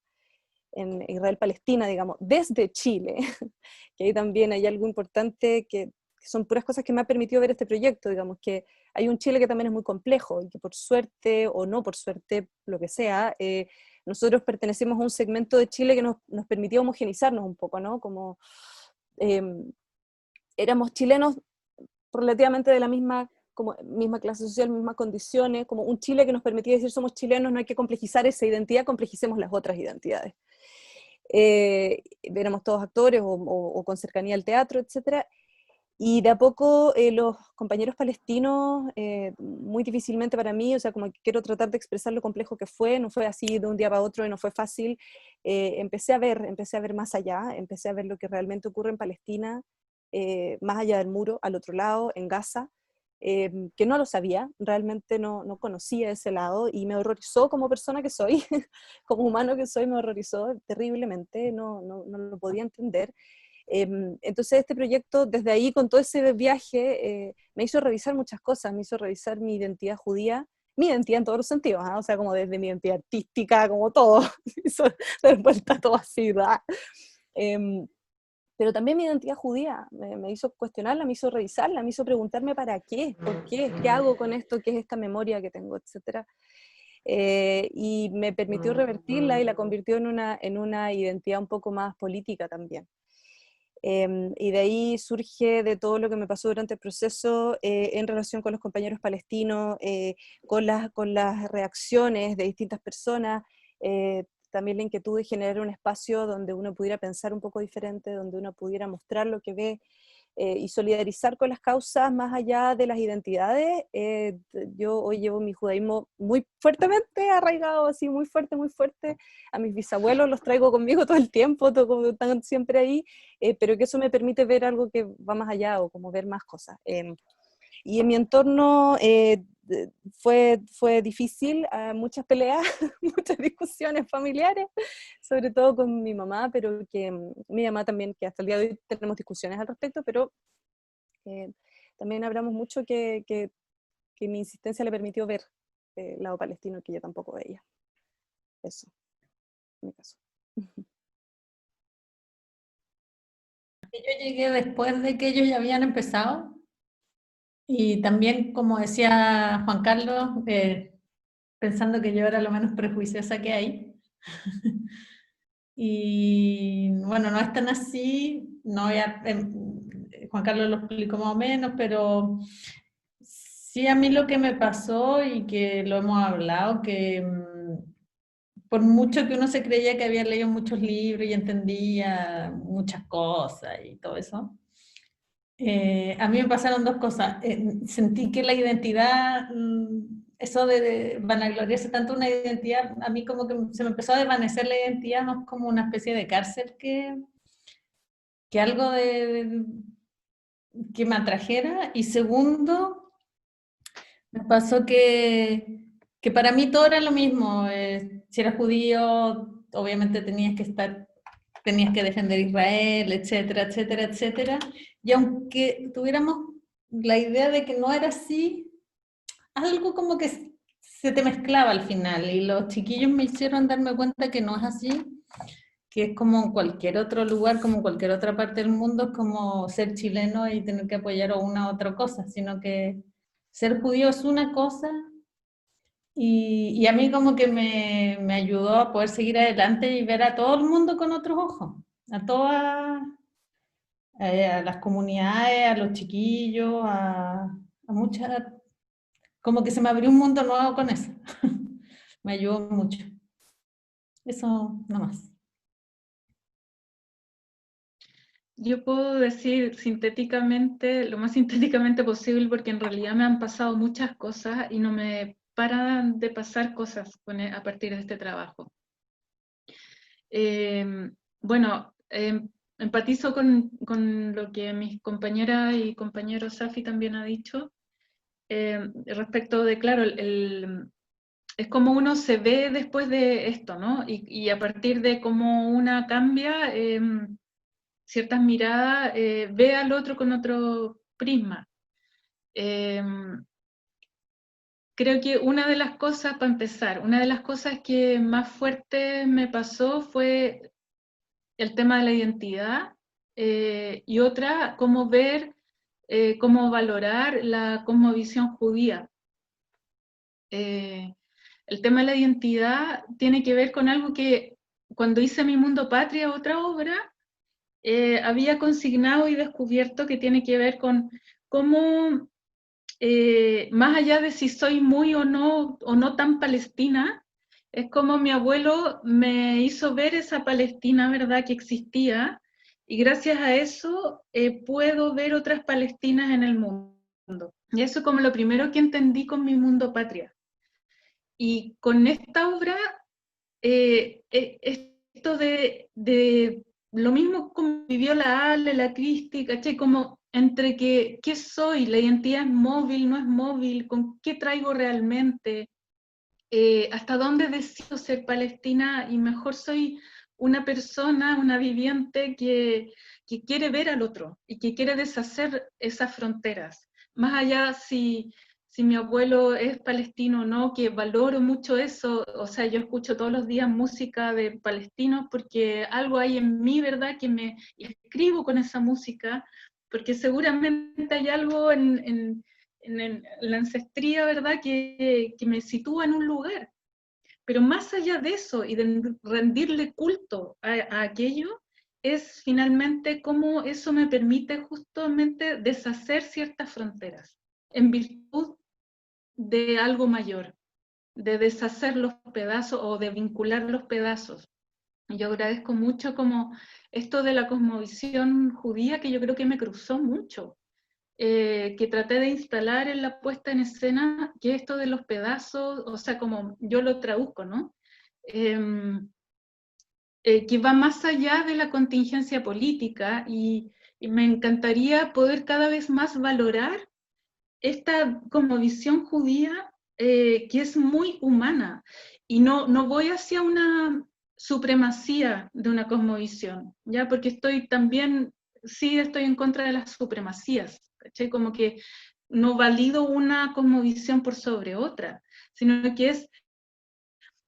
en Israel-Palestina, digamos, desde Chile, que ahí también hay algo importante que son puras cosas que me ha permitido ver este proyecto, digamos, que hay un Chile que también es muy complejo y que por suerte o no por suerte, lo que sea, nosotros pertenecemos a un segmento de Chile que nos permitía homogenizarnos un poco, ¿no? Como éramos chilenos relativamente de la misma clase social, mismas condiciones, como un Chile que nos permitía decir somos chilenos, no hay que complejizar esa identidad, complejicemos las otras identidades. Éramos todos actores o con cercanía al teatro, etc. Y de a poco los compañeros palestinos, muy difícilmente para mí, o sea, como que quiero tratar de expresar lo complejo que fue, no fue así de un día para otro y no fue fácil, empecé a ver más allá, empecé a ver lo que realmente ocurre en Palestina, más allá del muro, al otro lado, en Gaza, que no lo sabía, realmente no conocía ese lado y me horrorizó como persona que soy, como humano que soy, me horrorizó terriblemente, no lo podía entender. Entonces este proyecto, desde ahí, con todo ese viaje, me hizo revisar muchas cosas, me hizo revisar mi identidad judía, mi identidad en todos los sentidos, ¿eh? O sea, como desde mi identidad artística, como todo, hizo de vuelta todo así, ¿verdad? Pero también mi identidad judía me hizo cuestionarla, me hizo revisarla, me hizo preguntarme para qué, por qué hago con esto, qué es esta memoria que tengo, etc. Y me permitió revertirla y la convirtió en una identidad un poco más política también. Y de ahí surge de todo lo que me pasó durante el proceso en relación con los compañeros palestinos, con las reacciones de distintas personas, también la inquietud de generar un espacio donde uno pudiera pensar un poco diferente, donde uno pudiera mostrar lo que ve, y solidarizar con las causas más allá de las identidades. Yo hoy llevo mi judaísmo muy fuertemente arraigado, así muy fuerte, a mis bisabuelos los traigo conmigo todo el tiempo, están siempre ahí, pero que eso me permite ver algo que va más allá, o como ver más cosas. Y en mi entorno fue difícil, muchas peleas, muchas discusiones familiares, sobre todo con mi mamá, pero que mi mamá también, que hasta el día de hoy tenemos discusiones al respecto, pero también hablamos mucho que mi insistencia le permitió ver el lado palestino que yo tampoco veía. Eso, en mi caso. Yo llegué después de que ellos ya habían empezado. Y también, como decía Juan Carlos, pensando que yo era lo menos prejuiciosa que hay. Y bueno, no es tan así, no Juan Carlos lo explicó más o menos, pero sí, a mí lo que me pasó, y que lo hemos hablado, que por mucho que uno se creía que había leído muchos libros y entendía muchas cosas y todo eso, a mí me pasaron dos cosas. Sentí que la identidad, eso de vanagloriarse tanto una identidad, a mí como que se me empezó a desvanecer la identidad, más como una especie de cárcel que algo que me atrajera. Y segundo, me pasó que para mí todo era lo mismo. Si eras judío, obviamente tenías que defender Israel, etcétera, etcétera, etcétera. Y aunque tuviéramos la idea de que no era así, algo como que se te mezclaba al final, y los chiquillos me hicieron darme cuenta que no es así, que es como en cualquier otro lugar, como en cualquier otra parte del mundo, es como ser chileno y tener que apoyar a una u otra cosa, sino que ser judío es una cosa. Y a mí como que me ayudó a poder seguir adelante y ver a todo el mundo con otros ojos, a todas, a las comunidades, a los chiquillos, a muchas, como que se me abrió un mundo nuevo con eso. Me ayudó mucho. Eso, nada más. Yo puedo decir sintéticamente, lo más sintéticamente posible, porque en realidad me han pasado muchas cosas y no me paran de pasar cosas a partir de este trabajo. Bueno, empatizo con lo que mis compañeras y compañeros Safi también ha dicho, respecto de, claro, es como uno se ve después de esto, ¿no? Y a partir de cómo una cambia ciertas miradas, ve al otro con otro prisma. Creo que una de las cosas, para empezar, una de las cosas que más fuerte me pasó fue el tema de la identidad, y otra, cómo ver, cómo valorar la cosmovisión judía. El tema de la identidad tiene que ver con algo que cuando hice Mi Mundo Patria, otra obra, había consignado y descubierto, que tiene que ver con cómo, más allá de si soy muy o no tan palestina, es como mi abuelo me hizo ver esa Palestina, ¿verdad?, que existía, y gracias a eso puedo ver otras Palestinas en el mundo. Y eso como lo primero que entendí con Mi Mundo Patria. Y con esta obra, esto de lo mismo como vivió la Ale, la Cristi, ¿cachai? Como entre qué soy, la identidad es móvil, no es móvil, con qué traigo realmente, hasta dónde decido ser palestina, y mejor soy una persona, una viviente que quiere ver al otro y que quiere deshacer esas fronteras. Más allá si mi abuelo es palestino o no, que valoro mucho eso. O sea, yo escucho todos los días música de palestinos porque algo hay en mí, ¿verdad?, que me escribo con esa música, porque seguramente hay algo en la ancestría, ¿verdad?, que me sitúa en un lugar. Pero más allá de eso, y de rendirle culto a aquello, es finalmente cómo eso me permite justamente deshacer ciertas fronteras, en virtud de algo mayor, de deshacer los pedazos o de vincular los pedazos. Yo agradezco mucho como esto de la cosmovisión judía, que yo creo que me cruzó mucho, que traté de instalar en la puesta en escena, que esto de los pedazos, o sea, como yo lo traduzco, ¿no? Que va más allá de la contingencia política, y me encantaría poder cada vez más valorar esta como visión judía, que es muy humana, y no voy hacia una supremacía de una cosmovisión, ¿ya? Porque estoy también, sí estoy en contra de las supremacías, ¿cachai? Como que no valido una cosmovisión por sobre otra, sino que es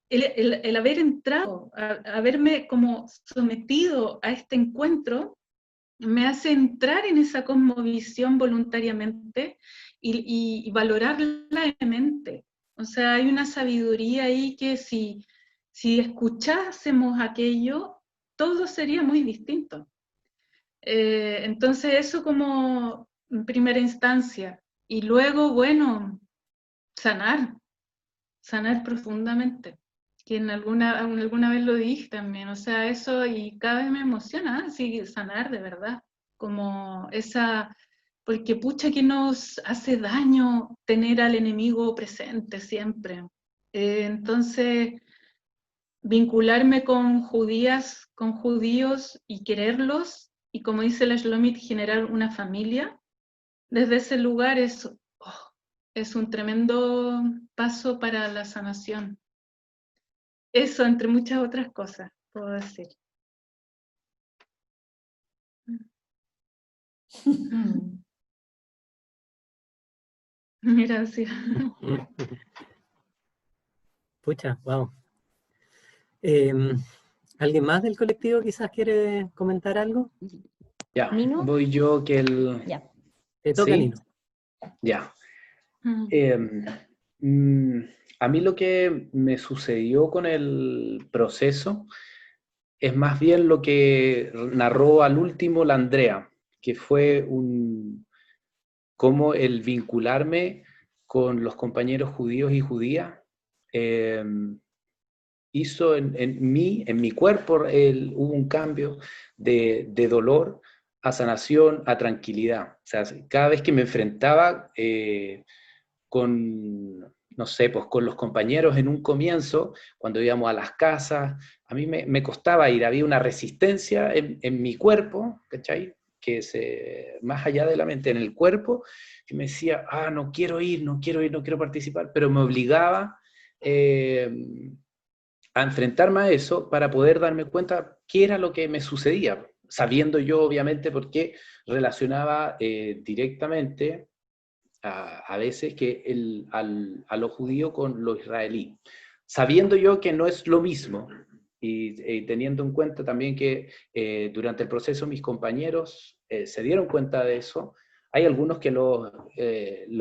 el haber entrado, haberme como sometido a este encuentro, me hace entrar en esa cosmovisión voluntariamente y valorarla en mente. O sea, hay una sabiduría ahí que si escuchásemos aquello, todo sería muy distinto. Entonces eso como en primera instancia. Y luego, bueno, sanar profundamente, que alguna vez lo dije también, o sea, eso, y cada vez me emociona, sí, sanar de verdad, como esa, porque pucha que nos hace daño tener al enemigo presente siempre. Entonces, vincularme con judías, con judíos y quererlos, y como dice la Shlomit, generar una familia, desde ese lugar es un tremendo paso para la sanación. Eso, entre muchas otras cosas, puedo decir. Gracias. Pucha, wow. ¿Alguien más del colectivo quizás quiere comentar algo? Ya, ¿Nino? voy yo que el... Ya. Te toca, ¿Sí? Nino. Ya. A mí lo que me sucedió con el proceso es más bien lo que narró al último la Andrea, que fue como el vincularme con los compañeros judíos y judías, hizo en mi cuerpo, hubo un cambio de dolor a sanación, a tranquilidad. O sea, cada vez que me enfrentaba con, no sé, pues con los compañeros en un comienzo, cuando íbamos a las casas, a mí me costaba ir, había una resistencia en mi cuerpo, ¿cachai? Que más allá de la mente, en el cuerpo, que me decía, no quiero ir, no quiero participar, pero me obligaba a enfrentarme a eso para poder darme cuenta qué era lo que me sucedía, sabiendo yo obviamente por qué relacionaba directamente a veces que a lo judío con lo israelí, sabiendo yo que no es lo mismo, y teniendo en cuenta también que durante el proceso mis compañeros se dieron cuenta de eso. Hay algunos que lo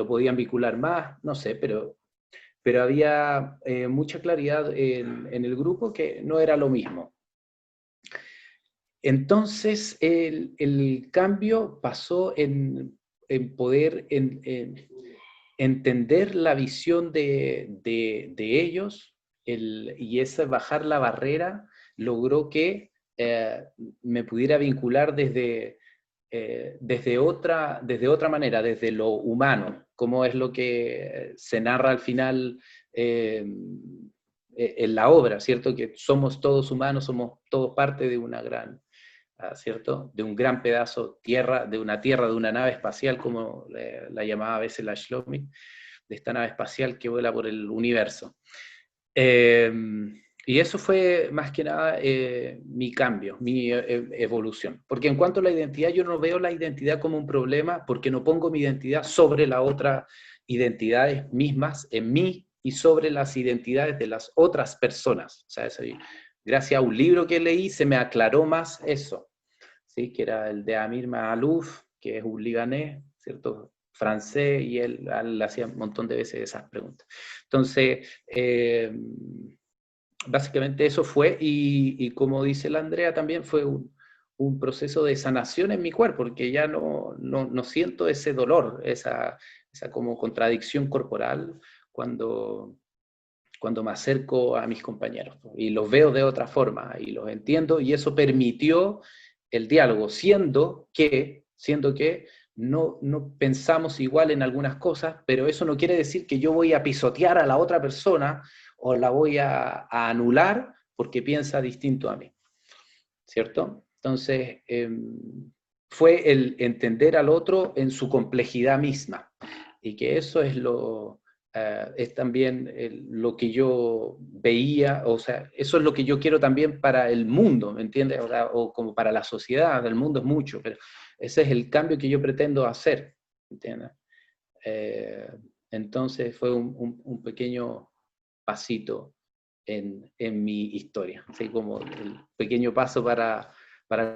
podían vincular más, no sé, pero había mucha claridad en el grupo que no era lo mismo. Entonces el cambio pasó en poder entender la visión de ellos, y esa bajar la barrera logró que me pudiera vincular desde otra manera, desde lo humano, como es lo que se narra al final en la obra, ¿cierto? Que somos todos humanos, somos todos parte de una gran, ¿cierto? De un gran pedazo de una nave espacial, como la llamaba a veces la Shlomit, de esta nave espacial que vuela por el universo. Y eso fue más que nada mi cambio, mi evolución. Porque en cuanto a la identidad, yo no veo la identidad como un problema, porque no pongo mi identidad sobre las otras identidades mismas en mí y sobre las identidades de las otras personas. O sea, gracias a un libro que leí se me aclaró más eso, ¿sí? Que era el de Amir Maalouf, que es un libanés, ¿cierto? Francés, y él hacía un montón de veces esas preguntas. Entonces, básicamente eso fue, y como dice la Andrea también, fue un proceso de sanación en mi cuerpo, porque ya no siento ese dolor, esa como contradicción corporal cuando cuando me acerco a mis compañeros, y los veo de otra forma, y los entiendo, y eso permitió el diálogo, siendo que no pensamos igual en algunas cosas, pero eso no quiere decir que yo voy a pisotear a la otra persona, o la voy a anular porque piensa distinto a mí, ¿cierto? Entonces, fue el entender al otro en su complejidad misma, y que eso es es también lo que yo veía, o sea, eso es lo que yo quiero también para el mundo, ¿me entiendes? O como para la sociedad, el mundo es mucho, pero ese es el cambio que yo pretendo hacer, ¿entiendes? Entonces fue un pequeño pasito en mi historia, así como el pequeño paso para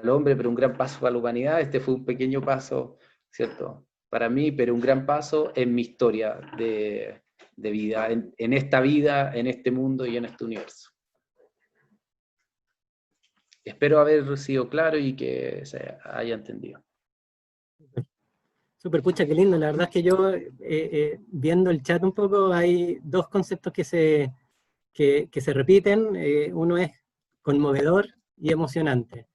el hombre, pero un gran paso para la humanidad. Este fue un pequeño paso, ¿cierto?, para mí, pero un gran paso en mi historia de vida, en esta vida, en este mundo y en este universo. Espero haber sido claro y que se haya entendido. Súper, pucha, qué lindo. La verdad es que yo, viendo el chat un poco, hay dos conceptos que se repiten. Uno es conmovedor y emocionante.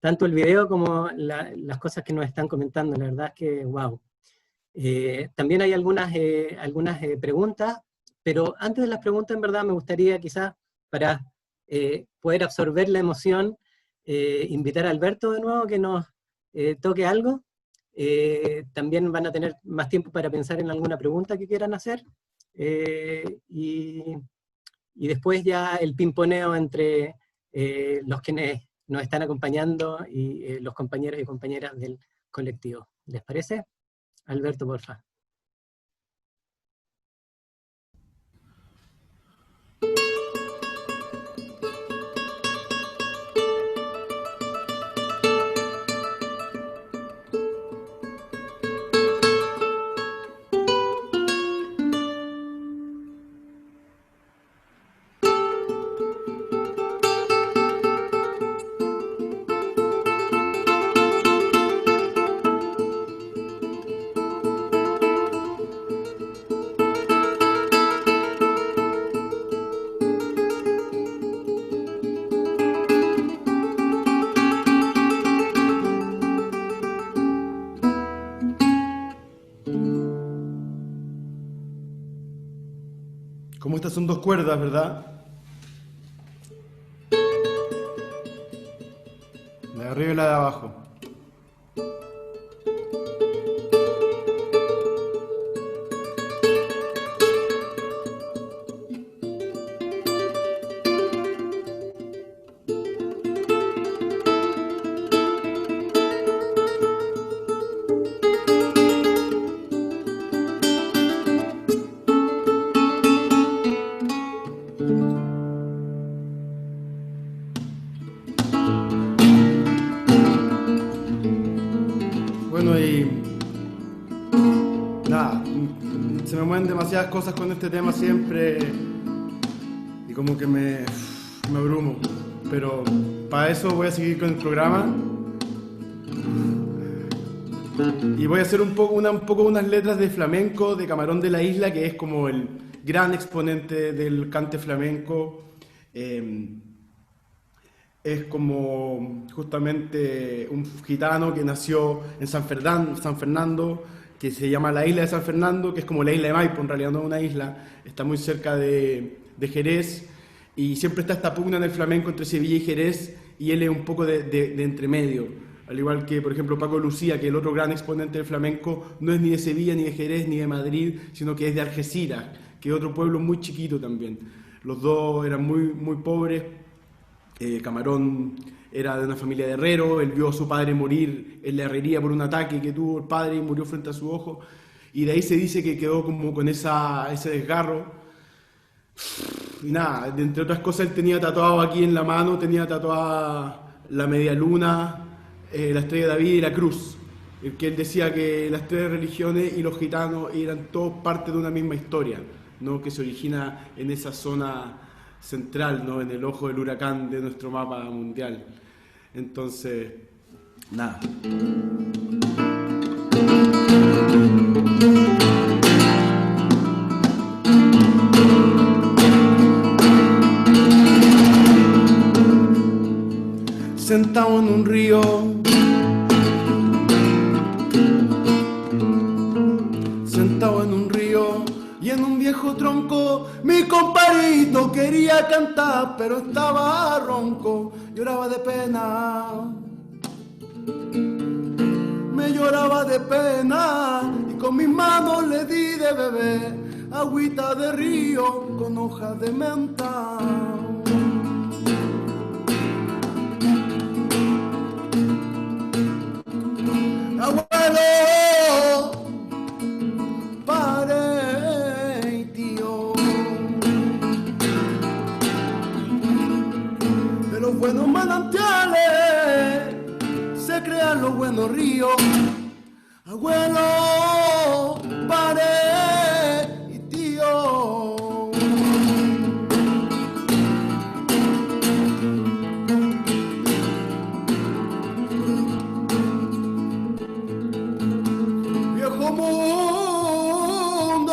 Tanto el video como las cosas que nos están comentando, la verdad es que, wow. También hay algunas preguntas, pero antes de las preguntas, en verdad, me gustaría quizás, para poder absorber la emoción, invitar a Alberto de nuevo que nos toque algo. También van a tener más tiempo para pensar en alguna pregunta que quieran hacer, y después ya el pimponeo entre los quienes nos están acompañando y los compañeros y compañeras del colectivo. ¿Les parece? Alberto, porfa. Como estas son dos cuerdas, ¿verdad? La de arriba y la de abajo. Demasiadas cosas con este tema siempre y como que me abrumo, pero para eso voy a seguir con el programa y voy a hacer un poco unas letras de flamenco de Camarón de la Isla, que es como el gran exponente del cante flamenco. Es como justamente un gitano que nació en San Fernando, que se llama la isla de San Fernando, que es como la isla de Maipo, en realidad no es una isla, está muy cerca de Jerez, y siempre está esta pugna en el flamenco entre Sevilla y Jerez, y él es un poco de entremedio, al igual que, por ejemplo, Paco Lucía, que el otro gran exponente del flamenco no es ni de Sevilla, ni de Jerez, ni de Madrid, sino que es de Algeciras, que es otro pueblo muy chiquito también. Los dos eran muy, muy pobres. Camarón era de una familia de herreros, él vio a su padre morir en la herrería por un ataque que tuvo el padre y murió frente a su ojo, y de ahí se dice que quedó como con ese desgarro. Y nada, entre otras cosas, él tenía tatuado aquí en la mano, tenía tatuada la media luna, la estrella de David y la cruz, que él decía que las tres religiones y los gitanos eran todos parte de una misma historia, ¿no?, que se origina en esa zona central, ¿no?, en el ojo del huracán de nuestro mapa mundial. Entonces, nada. sentado en un río. Sentado en un río y en un viejo tronco, mi compadrito quería cantar, pero estaba ronco, lloraba de pena. Me lloraba de pena y con mis manos le di de beber agüita de río con hojas de menta. Abuelo, padre y tío, de los buenos manantiales se crean los buenos ríos. Abuelo, padre y tío. Viejo mundo,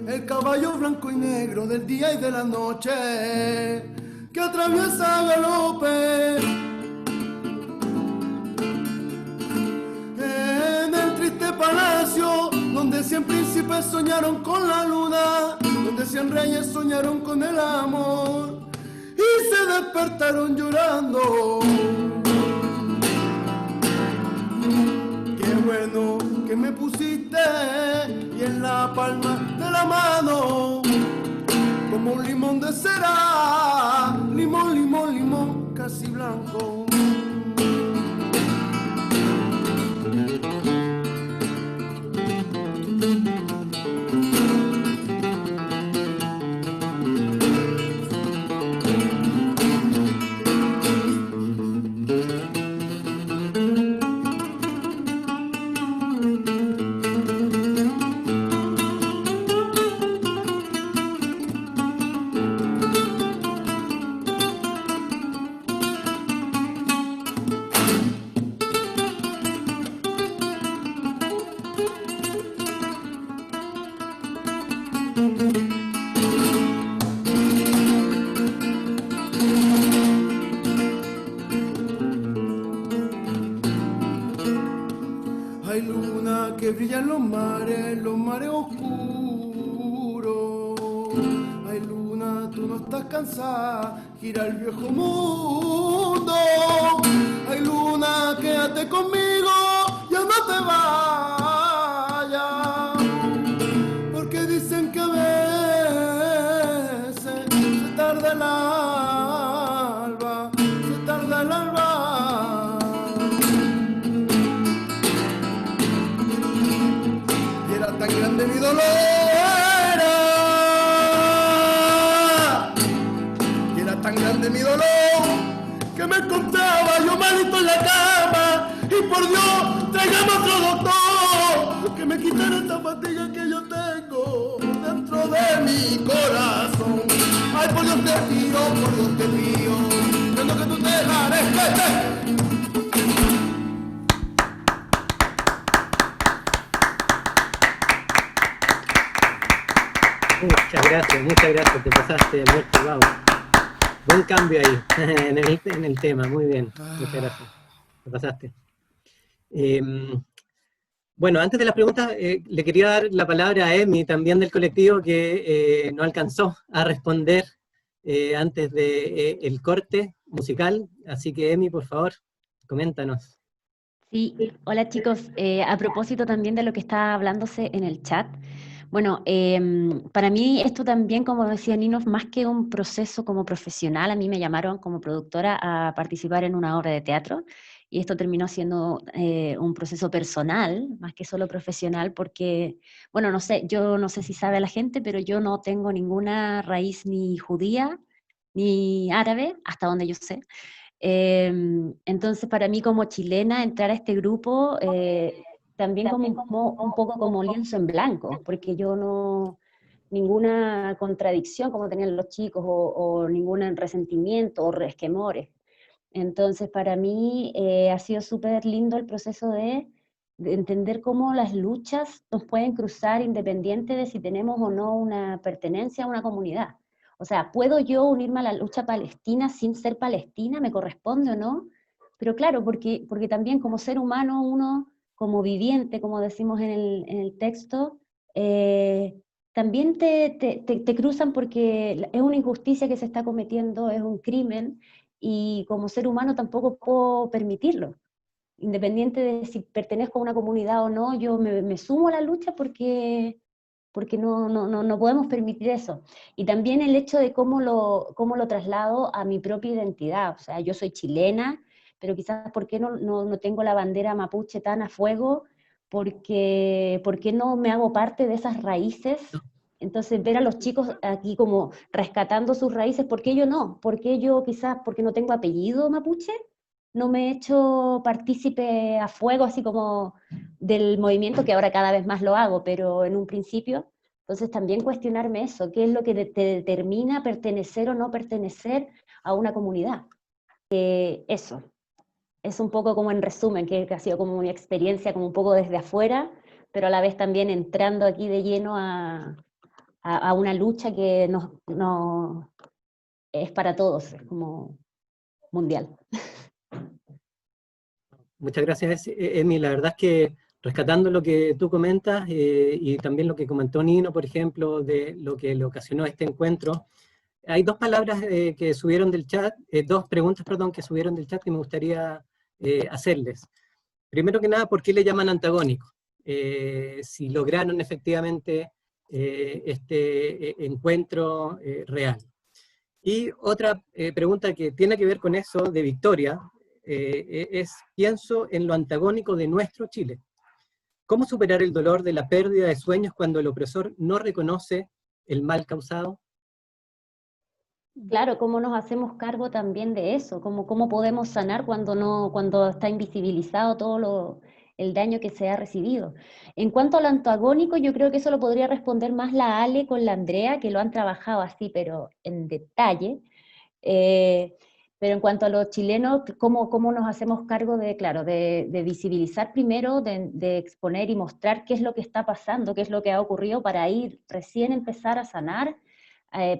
el caballo blanco y negro del día y de la noche que atraviesa galope en el triste palacio donde 100 príncipes soñaron con la luna, donde 100 reyes soñaron con el amor y se despertaron llorando. Qué bueno que me pusiste y en la palma de la mano como un limón de cera, limón, limón, limón, casi blanco. Hay luna que brilla en los mares oscuros. Hay luna, tú no estás cansada, gira el viejo mundo. Hay luna, quédate conmigo, ya no te vayas. Porque dicen que a veces se tarda el alba, se tarda el alba. Tan grande mi dolor era tan grande mi dolor que me encontraba yo malito en la cama y por Dios tráigame otro doctor que me quitara esta fatiga que yo tengo dentro de mi corazón. Ay, por Dios te pido, siendo que tú te dejares. Muchas gracias, te pasaste, Alberto, wow. Buen cambio ahí, en el tema, muy bien, muchas gracias, te pasaste. Bueno, antes de las preguntas, le quería dar la palabra a Emi, también del colectivo, que no alcanzó a responder antes del corte musical, así que Emi, por favor, coméntanos. Sí, hola chicos, a propósito también de lo que está hablándose en el chat, bueno, para mí esto también, como decía Nino, más que un proceso como profesional, a mí me llamaron como productora a participar en una obra de teatro, y esto terminó siendo un proceso personal, más que solo profesional, porque, bueno, no sé, yo no sé si sabe la gente, pero yo no tengo ninguna raíz ni judía, ni árabe, hasta donde yo sé. Entonces, para mí como chilena, entrar a este grupo también como un poco como lienzo en blanco, porque yo no, ninguna contradicción como tenían los chicos, o ningún resentimiento o resquemores. Entonces, para mí ha sido súper lindo el proceso de entender cómo las luchas nos pueden cruzar independiente de si tenemos o no una pertenencia a una comunidad, O sea, ¿puedo yo unirme a la lucha palestina sin ser palestina? ¿Me corresponde o no? Pero claro, porque también como ser humano, uno, como viviente, como decimos en el texto, también te cruzan porque es una injusticia que se está cometiendo, es un crimen, y como ser humano tampoco puedo permitirlo. Independiente de si pertenezco a una comunidad o no, yo me sumo a la lucha porque no podemos permitir eso. Y también el hecho de cómo lo traslado a mi propia identidad. O sea, yo soy chilena, pero quizás ¿por qué no tengo la bandera mapuche tan a fuego? ¿Por qué no me hago parte de esas raíces? Entonces ver a los chicos aquí como rescatando sus raíces, ¿por qué yo no? ¿Por qué yo quizás, porque no tengo apellido mapuche? No me he hecho partícipe a fuego, así como del movimiento, que ahora cada vez más lo hago, pero en un principio. Entonces también cuestionarme eso, ¿qué es lo que te determina pertenecer o no pertenecer a una comunidad? Eso, es un poco como en resumen, que ha sido como una experiencia como un poco desde afuera, pero a la vez también entrando aquí de lleno a una lucha que no es para todos, es como mundial. Muchas gracias, Emi. La verdad es que rescatando lo que tú comentas y también lo que comentó Nino, por ejemplo, de lo que le ocasionó este encuentro, hay dos palabras que subieron del chat, dos preguntas, perdón, que subieron del chat que me gustaría hacerles. Primero que nada, ¿por qué le llaman antagónico? Si lograron efectivamente este encuentro real. Y otra pregunta que tiene que ver con eso de Victoria, pienso en lo antagónico de nuestro Chile. ¿Cómo superar el dolor de la pérdida de sueños cuando el opresor no reconoce el mal causado? Claro, ¿cómo nos hacemos cargo también de eso? ¿Cómo podemos sanar cuando está invisibilizado todo el daño que se ha recibido? En cuanto al antagónico, yo creo que eso lo podría responder más la Ale con la Andrea, que lo han trabajado así, pero en detalle. Pero en cuanto a los chilenos, ¿cómo nos hacemos cargo de visibilizar primero, de exponer y mostrar qué es lo que está pasando, qué es lo que ha ocurrido para ir recién empezar a sanar?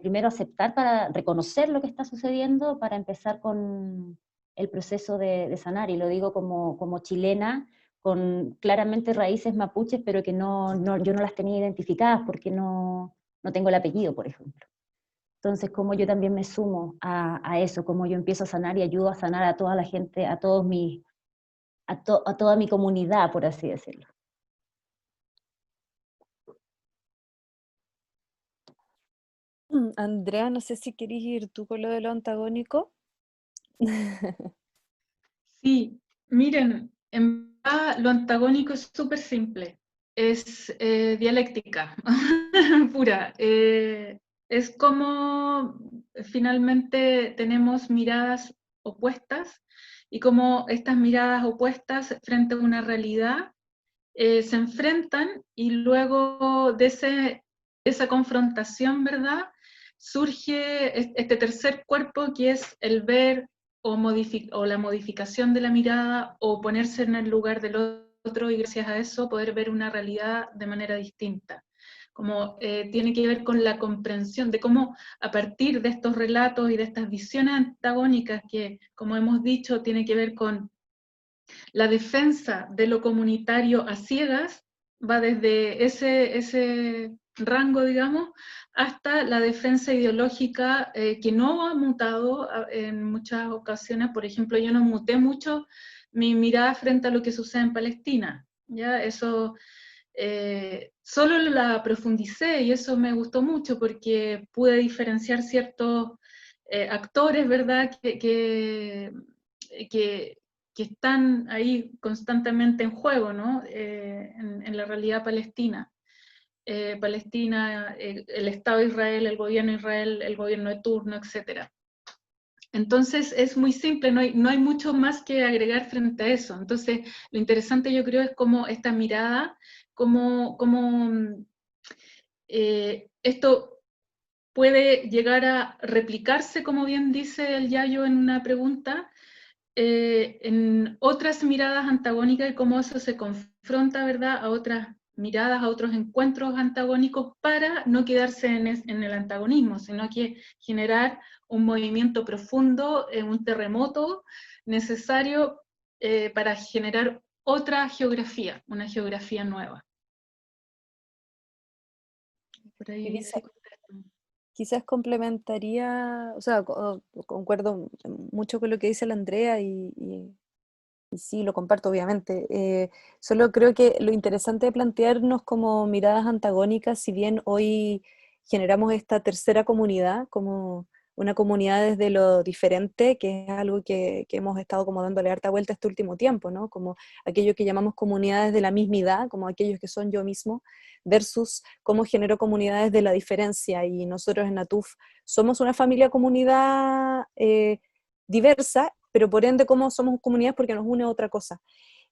Primero aceptar para reconocer lo que está sucediendo, para empezar con el proceso de sanar, y lo digo como chilena, con claramente raíces mapuches, pero que yo no las tenía identificadas porque no tengo el apellido, por ejemplo. Entonces, como yo también me sumo a eso, como yo empiezo a sanar y ayudo a sanar a toda la gente, a toda mi comunidad, por así decirlo. Andrea, no sé si querés ir tú con lo de lo antagónico. Sí, miren, en verdad lo antagónico es súper simple, es dialéctica pura. Es como finalmente tenemos miradas opuestas y como estas miradas opuestas frente a una realidad se enfrentan, y luego de esa confrontación, ¿verdad? Surge este tercer cuerpo, que es el ver o la modificación de la mirada, o ponerse en el lugar del otro, y gracias a eso poder ver una realidad de manera distinta. Como tiene que ver con la comprensión de cómo, a partir de estos relatos y de estas visiones antagónicas que, como hemos dicho, tiene que ver con la defensa de lo comunitario a ciegas, va desde ese rango, digamos, hasta la defensa ideológica que no ha mutado en muchas ocasiones. Por ejemplo, yo no muté mucho mi mirada frente a lo que sucede en Palestina, ¿ya? Eso solo la profundicé, y eso me gustó mucho porque pude diferenciar ciertos actores, ¿verdad?, que están ahí constantemente en juego, ¿no? En la realidad palestina. Palestina, el Estado de Israel, el gobierno de Israel, el gobierno de turno, etc. Entonces es muy simple, no hay mucho más que agregar frente a eso. Entonces lo interesante, yo creo, es cómo esta mirada, cómo esto puede llegar a replicarse, como bien dice el Yayo en una pregunta, en otras miradas antagónicas, y cómo eso se confronta, ¿verdad?, a otras miradas a otros encuentros antagónicos para no quedarse en el antagonismo, sino que generar un movimiento profundo, un terremoto necesario para generar otra geografía, una geografía nueva. Por ahí sí. Quizás complementaría, o sea, concuerdo mucho con lo que dice la Andrea y sí, lo comparto obviamente. Solo creo que lo interesante de plantearnos como miradas antagónicas, si bien hoy generamos esta tercera comunidad, como una comunidad desde lo diferente, que es algo que hemos estado como dándole harta vuelta este último tiempo, ¿no? Como aquello que llamamos comunidades de la mismidad, como aquellos que son yo mismo, versus cómo genero comunidades de la diferencia. Y nosotros en Natuf somos una familia comunidad diversa, pero por ende cómo somos comunidades porque nos une otra cosa.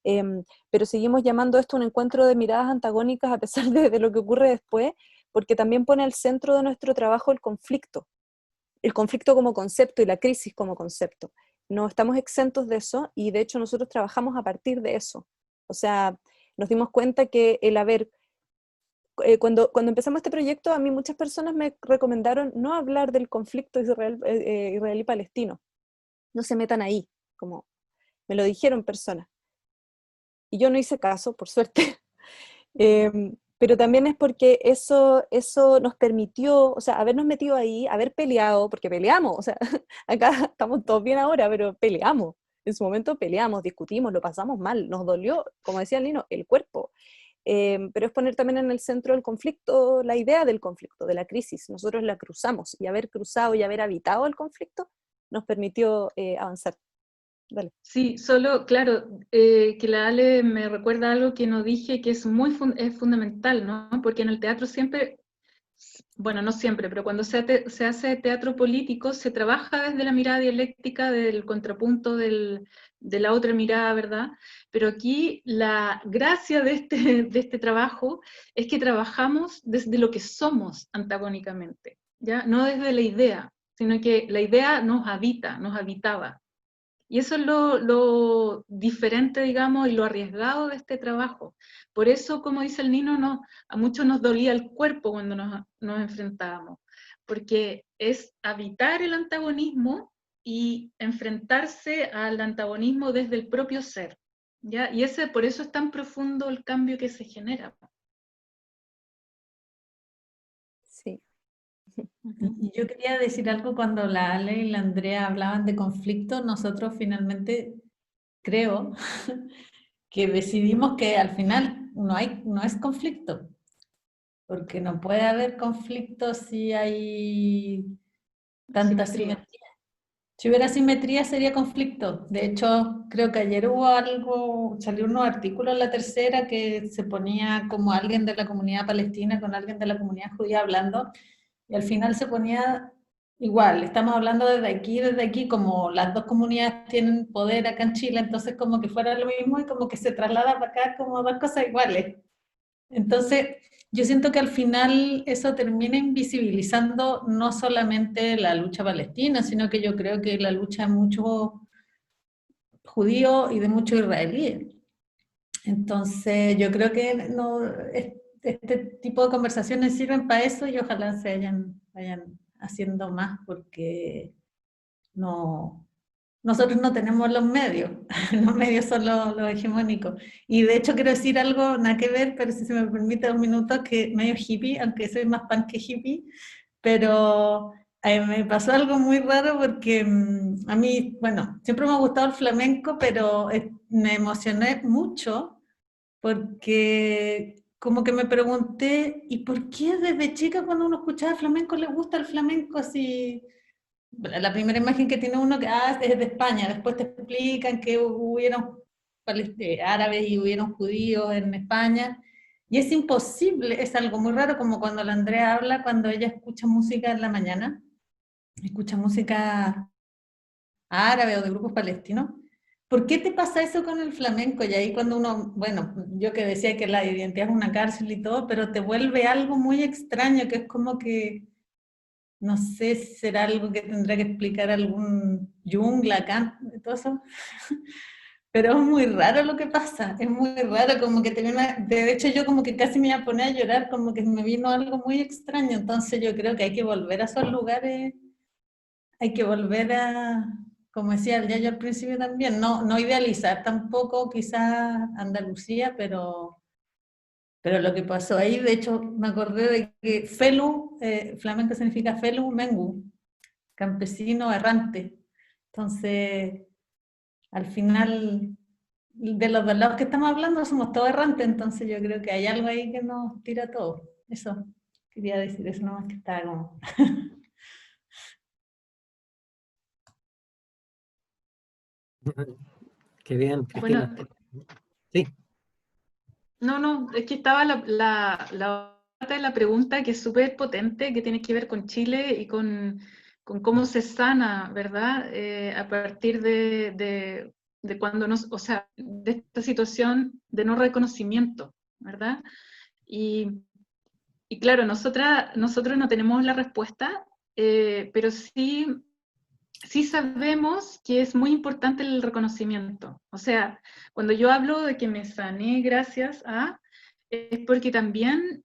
Pero seguimos llamando esto un encuentro de miradas antagónicas a pesar de lo que ocurre después, porque también pone al centro de nuestro trabajo el conflicto como concepto y la crisis como concepto. No estamos exentos de eso y de hecho nosotros trabajamos a partir de eso. O sea, nos dimos cuenta que el haber... cuando empezamos este proyecto, a mí muchas personas me recomendaron no hablar del conflicto israelí-palestino. No se metan ahí, como me lo dijeron personas. Y yo no hice caso, por suerte. Pero también es porque eso nos permitió, o sea, habernos metido ahí, haber peleado, porque peleamos, o sea, acá estamos todos bien ahora, pero peleamos. En su momento peleamos, discutimos, lo pasamos mal, nos dolió, como decía el Nino, el cuerpo. Pero es poner también en el centro del conflicto, la idea del conflicto, de la crisis. Nosotros la cruzamos, y haber cruzado y haber habitado el conflicto nos permitió avanzar. Dale. Sí, solo, claro, que la Ale me recuerda algo que no dije, que es es fundamental, ¿no? Porque en el teatro siempre, bueno, no siempre, pero cuando se hace teatro político, se trabaja desde la mirada dialéctica del contrapunto de la otra mirada, ¿verdad? Pero aquí la gracia de este trabajo es que trabajamos desde lo que somos antagónicamente, ¿ya? No desde la idea, sino que la idea nos habitaba. Y eso es lo diferente, digamos, y lo arriesgado de este trabajo. Por eso, como dice el Nino, a muchos nos dolía el cuerpo cuando nos enfrentábamos, porque es habitar el antagonismo y enfrentarse al antagonismo desde el propio ser, ¿ya? Y por eso es tan profundo el cambio que se genera. Sí. Y yo quería decir algo cuando la Ale y la Andrea hablaban de conflicto. Nosotros finalmente creo que decidimos que al final no es conflicto, porque no puede haber conflicto si hay tanta simetría. Si hubiera simetría sería conflicto. De hecho, creo que ayer salió unos artículos en La Tercera que se ponía como alguien de la comunidad palestina con alguien de la comunidad judía hablando, y al final se ponía igual, estamos hablando desde aquí, como las dos comunidades tienen poder acá en Chile, entonces como que fuera lo mismo y como que se traslada para acá como dos cosas iguales. Entonces, yo siento que al final eso termina invisibilizando no solamente la lucha palestina, sino que yo creo que la lucha de muchos judíos y de muchos israelíes. Entonces, yo creo que este tipo de conversaciones sirven para eso y ojalá se vayan haciendo más, porque nosotros no tenemos los medios son los hegemónicos. Y de hecho quiero decir algo, nada que ver, pero si se me permite 2 minutos, que medio hippie, aunque soy más punk que hippie, pero me pasó algo muy raro porque a mí, bueno, siempre me ha gustado el flamenco, pero me emocioné mucho porque como que me pregunté, ¿y por qué desde chica cuando uno escuchaba flamenco le gusta el flamenco así? La primera imagen que tiene uno que es de España, después te explican que hubieron árabes y hubieron judíos en España, y es imposible, es algo muy raro, como cuando la Andrea habla, cuando ella escucha música en la mañana, escucha música árabe o de grupos palestinos. ¿Por qué te pasa eso con el flamenco? Y ahí cuando uno, bueno, yo que decía que la identidad es una cárcel y todo, pero te vuelve algo muy extraño, que es como que, no sé si será algo que tendrá que explicar algún Jung, Lacan, todo eso, Pero es muy raro lo que pasa, es muy raro, como que de hecho yo como que casi me iba a poner a llorar, como que me vino algo muy extraño, entonces yo creo que hay que volver a esos lugares, hay que volver a, como decía el Yayo al principio también, no idealizar tampoco quizás Andalucía, pero lo que pasó ahí, de hecho me acordé de que Felu, flamenco significa Felu Mengu, campesino errante, entonces al final de los dos lados que estamos hablando somos todos errantes, entonces yo creo que hay algo ahí que nos tira a todos. Eso, quería decir eso nomás que estaba como... Qué bien, Cristina. Bueno, Sí. no, es que estaba la parte de la pregunta que es súper potente, que tiene que ver con Chile y con cómo se sana, ¿verdad? A partir de cuando nos, o sea, de esta situación de no reconocimiento, ¿verdad? Y claro, nosotros no tenemos la respuesta, pero sí sabemos que es muy importante el reconocimiento. O sea, cuando yo hablo de que me sané gracias a, es porque también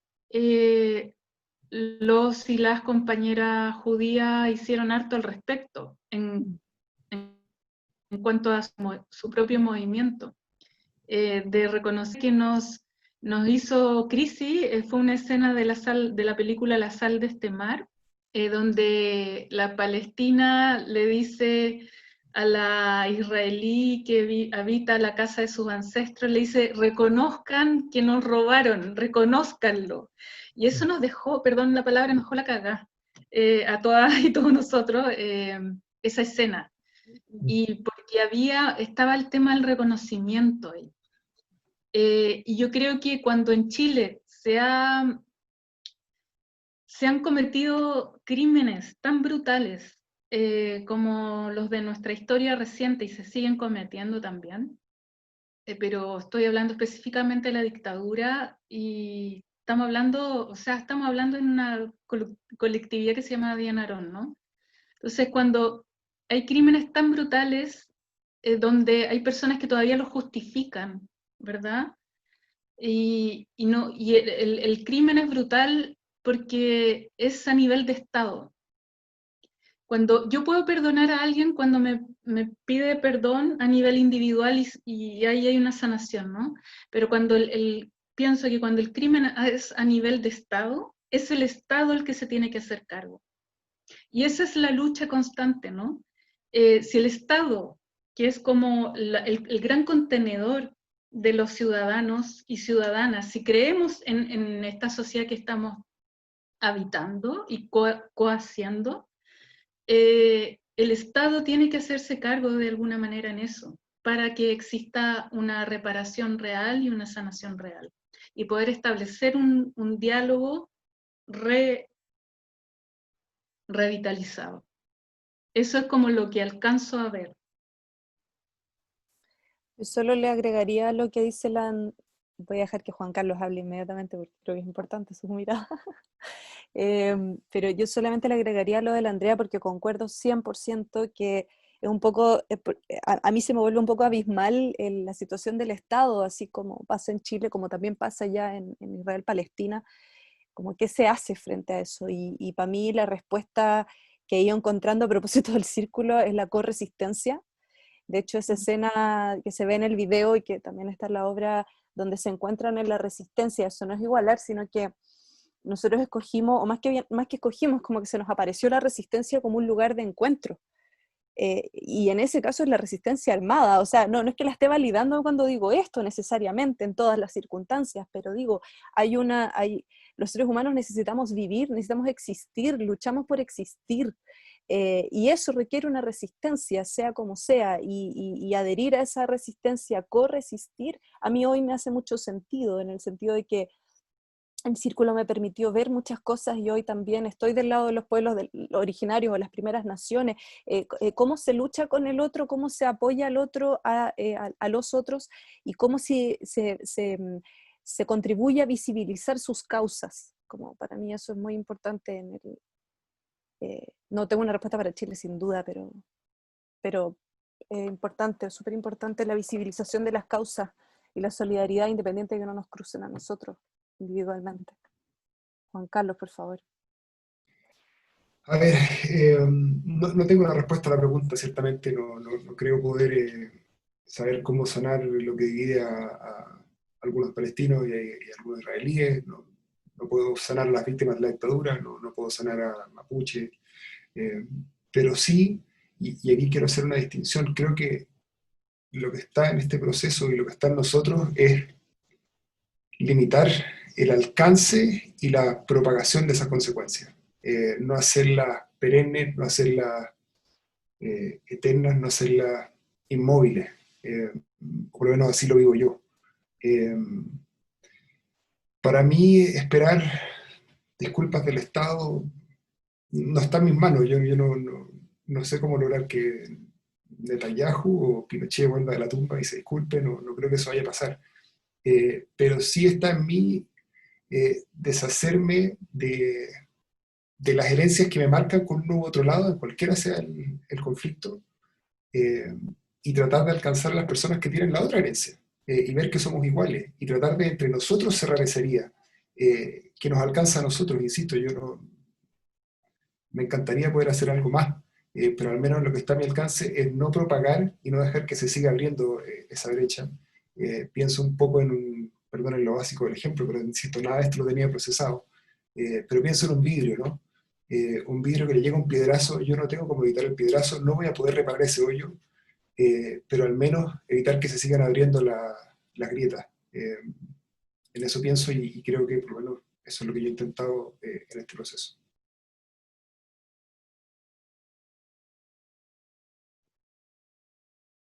los y las compañeras judías hicieron harto al respecto en cuanto a su propio movimiento. De reconocer que nos hizo crisis, fue una escena de la película La sal de este mar, donde la Palestina le dice a la israelí que habita la casa de sus ancestros, le dice, reconozcan que nos robaron, reconózcanlo. Y eso nos dejó, perdón la palabra, nos dejó la cagá a todas y todos nosotros, esa escena. Y porque estaba el tema del reconocimiento ahí. Y yo creo que cuando en Chile se han cometido crímenes tan brutales como los de nuestra historia reciente y se siguen cometiendo también, pero estoy hablando específicamente de la dictadura y estamos hablando en una colectividad que se llama Diana Arón, ¿no? Entonces, cuando hay crímenes tan brutales donde hay personas que todavía los justifican, ¿verdad? Y el crimen es brutal porque es a nivel de Estado. Cuando yo puedo perdonar a alguien cuando me pide perdón a nivel individual y ahí hay una sanación, ¿no? Pero cuando pienso que cuando el crimen es a nivel de Estado, es el Estado el que se tiene que hacer cargo. Y esa es la lucha constante, ¿no? Si el Estado, que es como el gran contenedor de los ciudadanos y ciudadanas, si creemos en esta sociedad que estamos habitando y cohaciendo, el Estado tiene que hacerse cargo de alguna manera en eso, para que exista una reparación real y una sanación real, y poder establecer un diálogo revitalizado. Eso es como lo que alcanzo a ver. Yo solo le agregaría lo que dice voy a dejar que Juan Carlos hable inmediatamente porque creo que es importante su mirada. Pero yo solamente le agregaría lo de la Andrea porque concuerdo 100% que es un poco, a mí se me vuelve un poco abismal la situación del Estado, así como pasa en Chile, como también pasa ya en Israel-Palestina, como qué se hace frente a eso. Y para mí la respuesta que he ido encontrando a propósito del círculo es la corresistencia. De hecho, esa escena que se ve en el video y que también está en la obra, donde se encuentran en la resistencia, eso no es igualar, sino que nosotros escogimos, o más que escogimos, como que se nos apareció la resistencia como un lugar de encuentro. Y en ese caso es la resistencia armada, o sea, no es que la esté validando cuando digo esto necesariamente en todas las circunstancias, pero digo, los seres humanos necesitamos vivir, necesitamos existir, luchamos por existir, y eso requiere una resistencia, sea como sea, y adherir a esa resistencia, corresistir, a mí hoy me hace mucho sentido, en el sentido de que el círculo me permitió ver muchas cosas y hoy también estoy del lado de los pueblos originarios o las primeras naciones, cómo se lucha con el otro, cómo se apoya al otro, a los otros, y cómo se contribuye a visibilizar sus causas. Como para mí eso es muy importante. No tengo una respuesta para Chile sin duda, pero importante, súper importante la visibilización de las causas y la solidaridad independiente de que no nos crucen a nosotros individualmente. Juan Carlos, por favor. A ver, no tengo una respuesta a la pregunta, ciertamente no creo poder saber cómo sanar lo que divide a algunos palestinos y a algunos israelíes, no puedo sanar a las víctimas de la dictadura, no puedo sanar a Mapuche, pero sí, y aquí quiero hacer una distinción, creo que lo que está en este proceso y lo que está en nosotros es limitar el alcance y la propagación de esas consecuencias. No hacerlas perennes, no hacerlas eternas, no hacerlas inmóviles. Por lo menos así lo vivo yo. Para mí, esperar disculpas del Estado no está en mis manos. Yo no sé cómo lograr que Netanyahu o Pinochet vuelva de la tumba y se disculpe, no creo que eso vaya a pasar. Pero sí está en mí deshacerme de las herencias que me marcan con uno u otro lado, en cualquiera sea el conflicto, y tratar de alcanzar a las personas que tienen la otra herencia, y ver que somos iguales, y tratar de entre nosotros cerrar esa herida, que nos alcanza a nosotros, insisto, me encantaría poder hacer algo más, pero al menos lo que está a mi alcance es no propagar y no dejar que se siga abriendo esa brecha. Pienso un poco perdonen lo básico del ejemplo, pero insisto, nada de esto lo tenía procesado, pero pienso en un vidrio, ¿no? Un vidrio que le llega un piedrazo, yo no tengo cómo evitar el piedrazo, no voy a poder reparar ese hoyo, pero al menos evitar que se sigan abriendo las grietas. En eso pienso y creo que por lo menos eso es lo que yo he intentado en este proceso.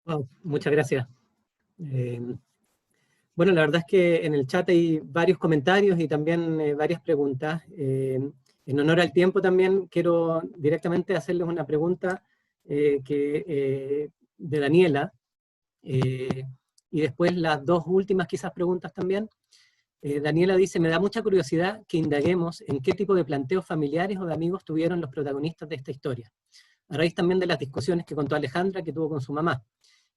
Wow, muchas gracias. Bueno, la verdad es que en el chat hay varios comentarios y también varias preguntas. En honor al tiempo también quiero directamente hacerles una pregunta de Daniela, y después las dos últimas quizás preguntas también. Daniela dice, me da mucha curiosidad que indaguemos en qué tipo de planteos familiares o de amigos tuvieron los protagonistas de esta historia, a raíz también de las discusiones que contó Alejandra que tuvo con su mamá.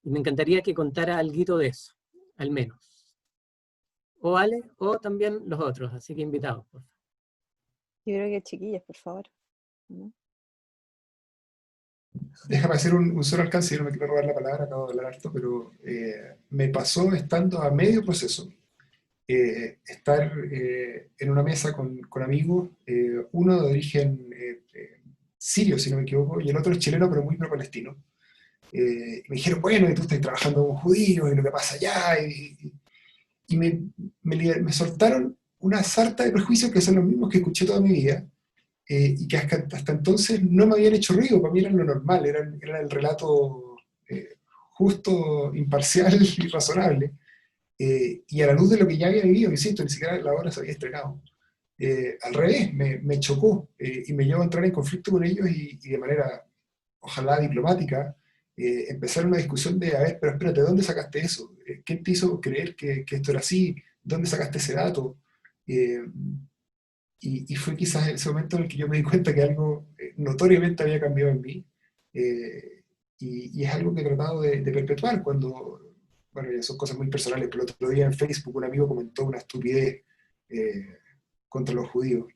Y me encantaría que contara algo de eso, al menos. O Ale, o también los otros, así que invitados, por favor. Yo creo que chiquillas, por favor. ¿No? Déjame hacer un solo alcance, yo no me quiero robar la palabra, acabo de hablar harto, pero me pasó estando a medio proceso, estar en una mesa con amigos, uno de origen sirio, si no me equivoco, y el otro es chileno, pero muy pro-palestino. Me dijeron, bueno, y tú estás trabajando con judíos, y lo que pasa allá, y me soltaron una sarta de prejuicios que son los mismos que escuché toda mi vida, y que hasta entonces no me habían hecho ruido, para mí eran lo normal, eran el relato justo, imparcial y razonable, y a la luz de lo que ya había vivido, insisto, ni siquiera la obra se había estrenado. Al revés, me chocó, y me llevó a entrar en conflicto con ellos y de manera, ojalá diplomática, empezar una discusión de, a ver, pero espérate, ¿de dónde sacaste eso? ¿Quién te hizo creer que esto era así? ¿Dónde sacaste ese dato? Y fue quizás ese momento en el que yo me di cuenta que algo notoriamente había cambiado en mí, y es algo que he tratado de perpetuar cuando, bueno, ya son cosas muy personales, pero el otro día en Facebook un amigo comentó una estupidez contra los judíos,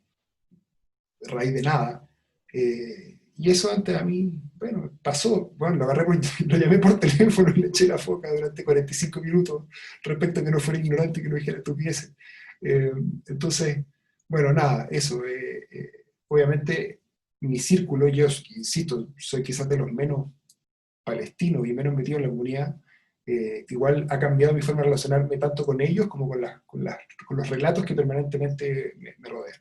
de raíz de nada, y eso antes a mí, bueno, pasó, bueno, lo agarré, lo llamé por teléfono y le eché la foca durante 45 minutos respecto a que no fuera ignorante y que no dijera estupideces. Entonces, bueno, nada, eso, obviamente mi círculo, yo insisto, soy quizás de los menos palestinos y menos metidos en la comunidad, igual ha cambiado mi forma de relacionarme tanto con ellos como con los relatos que permanentemente me rodean.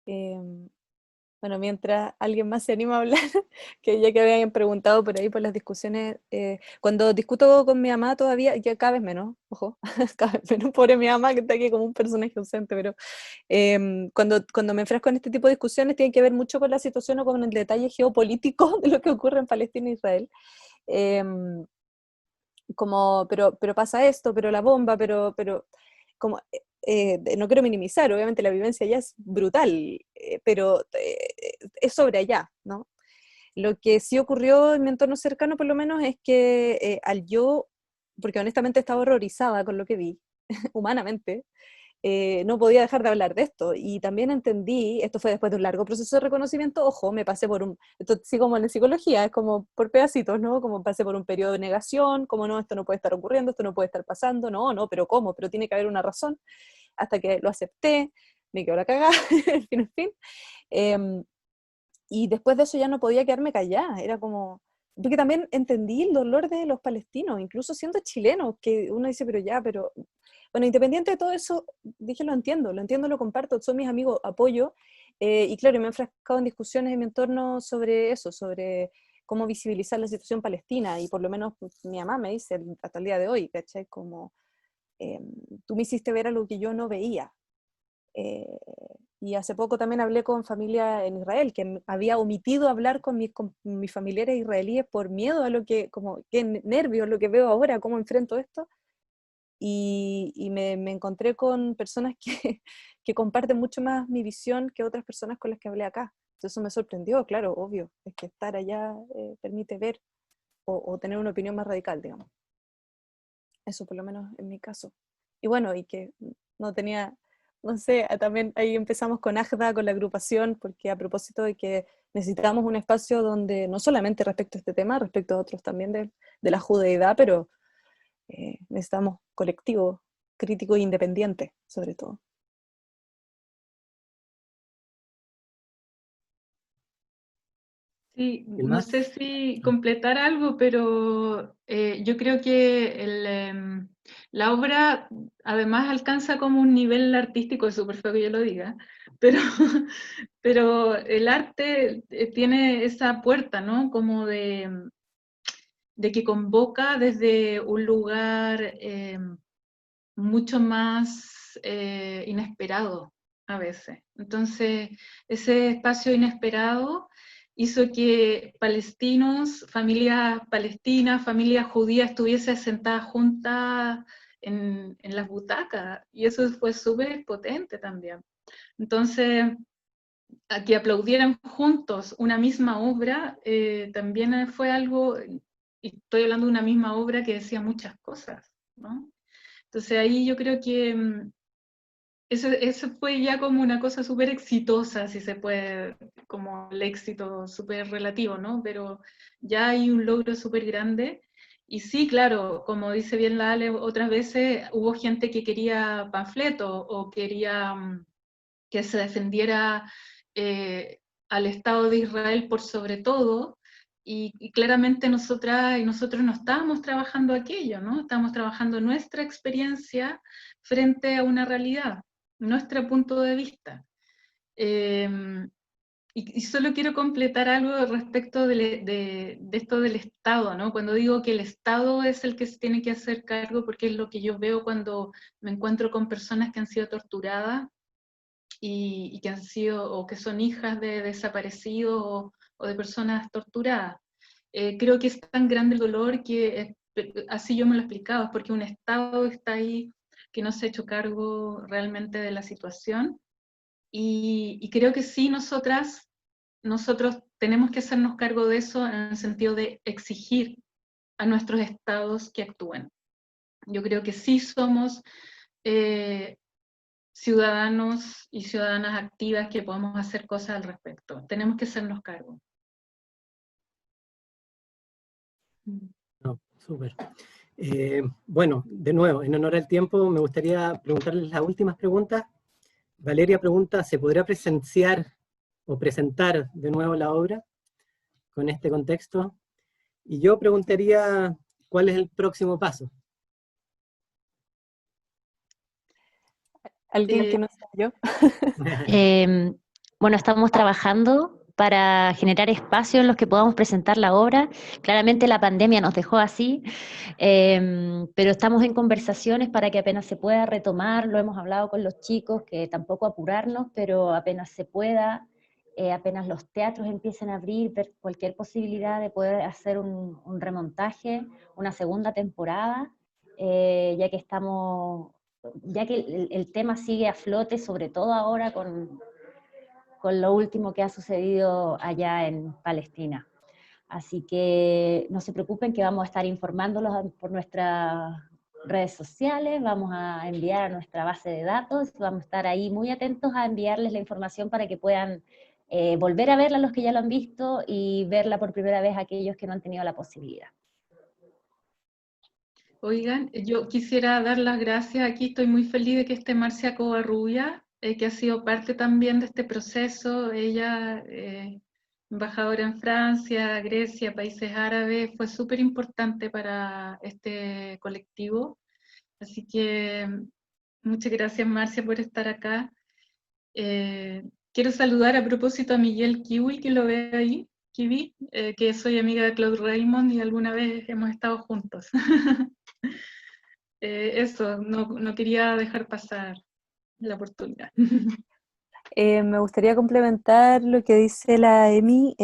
Bueno, mientras alguien más se anima a hablar, que ya que habían preguntado por ahí por las discusiones, cuando discuto con mi mamá todavía, ya cada vez menos, ojo, cada vez menos, pobre mi mamá que está aquí como un personaje ausente, pero cuando me enfrasco en este tipo de discusiones tiene que ver mucho con la situación o con el detalle geopolítico de lo que ocurre en Palestina e Israel. Pero pasa esto, pero la bomba, pero como no quiero minimizar, obviamente la vivencia allá es brutal, pero es sobre allá, ¿no? Lo que sí ocurrió en mi entorno cercano, por lo menos, es que al yo, porque honestamente estaba horrorizada con lo que vi, humanamente, no podía dejar de hablar de esto. Y también entendí, esto fue después de un largo proceso de reconocimiento, ojo, me pasé por esto sí como en psicología, es como por pedacitos, ¿no? Como pasé por un periodo de negación, como no, esto no puede estar ocurriendo, esto no puede estar pasando, no, pero ¿cómo? Pero tiene que haber una razón, hasta que lo acepté, me quedó la cagada, en fin. Em, y después de eso ya no podía quedarme callada, era como, porque también entendí el dolor de los palestinos, incluso siendo chilenos, que uno dice, pero, bueno, independiente de todo eso, dije, lo entiendo, lo comparto, son mis amigos, apoyo, y claro, me he enfrascado en discusiones en mi entorno sobre eso, sobre cómo visibilizar la situación palestina, y por lo menos mi mamá me dice hasta el día de hoy, ¿cachai? Como, tú me hiciste ver algo que yo no veía. Eh, y hace poco también hablé con familia en Israel, que había omitido hablar con mis familiares israelíes por miedo a lo que, como, qué nervios lo que veo ahora, cómo enfrento esto. Y me encontré con personas que comparten mucho más mi visión que otras personas con las que hablé acá. Entonces eso me sorprendió, claro, obvio, es que estar allá permite ver o tener una opinión más radical, digamos. Eso por lo menos en mi caso. Y bueno, y que no tenía, no sé, también ahí empezamos con AJDA, con la agrupación, porque a propósito de que necesitamos un espacio donde, no solamente respecto a este tema, respecto a otros también de la judeidad, pero necesitamos colectivo, crítico e independiente, sobre todo. Sí, ¿Quién no más? sé si completar algo, pero yo creo que la obra además alcanza como un nivel artístico, es súper feo que yo lo diga, pero, pero el arte tiene esa puerta, ¿no? Como de que convoca desde un lugar mucho más inesperado a veces. Entonces, ese espacio inesperado hizo que palestinos, familias palestinas, familias judías estuviesen sentadas juntas en las butacas, y eso fue súper potente también. Entonces, a que aplaudieran juntos una misma obra, también fue algo, y estoy hablando de una misma obra que decía muchas cosas, ¿no? Entonces ahí yo creo que eso fue ya como una cosa súper exitosa, si se puede, como el éxito súper relativo, ¿no? Pero ya hay un logro súper grande. Y sí, claro, como dice bien la Ale, otras veces hubo gente que quería panfleto o quería que se defendiera al Estado de Israel por sobre todo, y claramente nosotras y nosotros no estábamos trabajando aquello, ¿no? Estábamos trabajando nuestra experiencia frente a una realidad, nuestro punto de vista. Y solo quiero completar algo respecto de esto del Estado, ¿no? Cuando digo que el Estado es el que se tiene que hacer cargo, porque es lo que yo veo cuando me encuentro con personas que han sido torturadas y que han sido o que son hijas de desaparecidos o de personas torturadas. Creo que es tan grande el dolor que así yo me lo he explicado, es porque un Estado está ahí que no se ha hecho cargo realmente de la situación, y creo que sí nosotros tenemos que hacernos cargo de eso en el sentido de exigir a nuestros estados que actúen. Yo creo que sí somos ciudadanos y ciudadanas activas que podemos hacer cosas al respecto. Tenemos que hacernos cargo. No, súper. Bueno, de nuevo, en honor al tiempo, me gustaría preguntarles las últimas preguntas. Valeria pregunta, ¿se podrá presenciar o presentar de nuevo la obra con este contexto? Y yo preguntaría, ¿cuál es el próximo paso? ¿Alguien que no sea yo? Bueno, estamos trabajando para generar espacios en los que podamos presentar la obra. Claramente la pandemia nos dejó así, pero estamos en conversaciones para que apenas se pueda retomar, lo hemos hablado con los chicos, que tampoco apurarnos, pero apenas se pueda, apenas los teatros empiecen a abrir, ver cualquier posibilidad de poder hacer un remontaje, una segunda temporada, ya que estamos ya que el tema sigue a flote, sobre todo ahora con lo último que ha sucedido allá en Palestina. Así que no se preocupen que vamos a estar informándolos por nuestras redes sociales, vamos a enviar a nuestra base de datos, vamos a estar ahí muy atentos a enviarles la información para que puedan volver a verla los que ya lo han visto y verla por primera vez aquellos que no han tenido la posibilidad. Oigan, yo quisiera dar las gracias, aquí estoy muy feliz de que esté Marcia Covarrubia, que ha sido parte también de este proceso. Ella, embajadora en Francia, Grecia, países árabes, fue súper importante para este colectivo. Así que muchas gracias, Marcia, por estar acá. Quiero saludar a propósito a Miguel Kiwi, que lo ve ahí, Kiwi, que soy amiga de Claude Raymond y alguna vez hemos estado juntos. Eso, no quería dejar pasar la oportunidad. Me gustaría complementar lo que dice la Emi.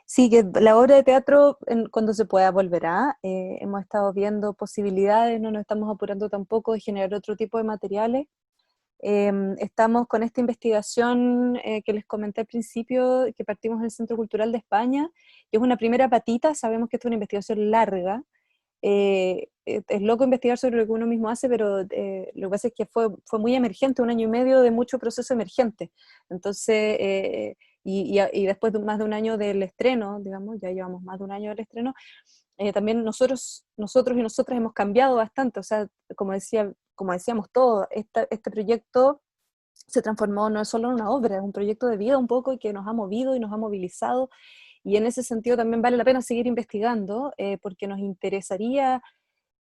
Sí, que la obra de teatro cuando se pueda volverá. Hemos estado viendo posibilidades, no nos estamos apurando tampoco de generar otro tipo de materiales. Estamos con esta investigación que les comenté al principio, que partimos del Centro Cultural de España, que es una primera patita. Sabemos que esta es una investigación larga. Es loco investigar sobre lo que uno mismo hace, pero lo que pasa es que fue muy emergente, 1 año y medio de mucho proceso emergente. Entonces, y después de más de 1 año del estreno, digamos, ya llevamos más de 1 año del estreno, también nosotros y nosotras hemos cambiado bastante. O sea, como decíamos todos, este proyecto se transformó no es solo en una obra, es un proyecto de vida un poco, y que nos ha movido y nos ha movilizado. Y en ese sentido también vale la pena seguir investigando, porque nos interesaría,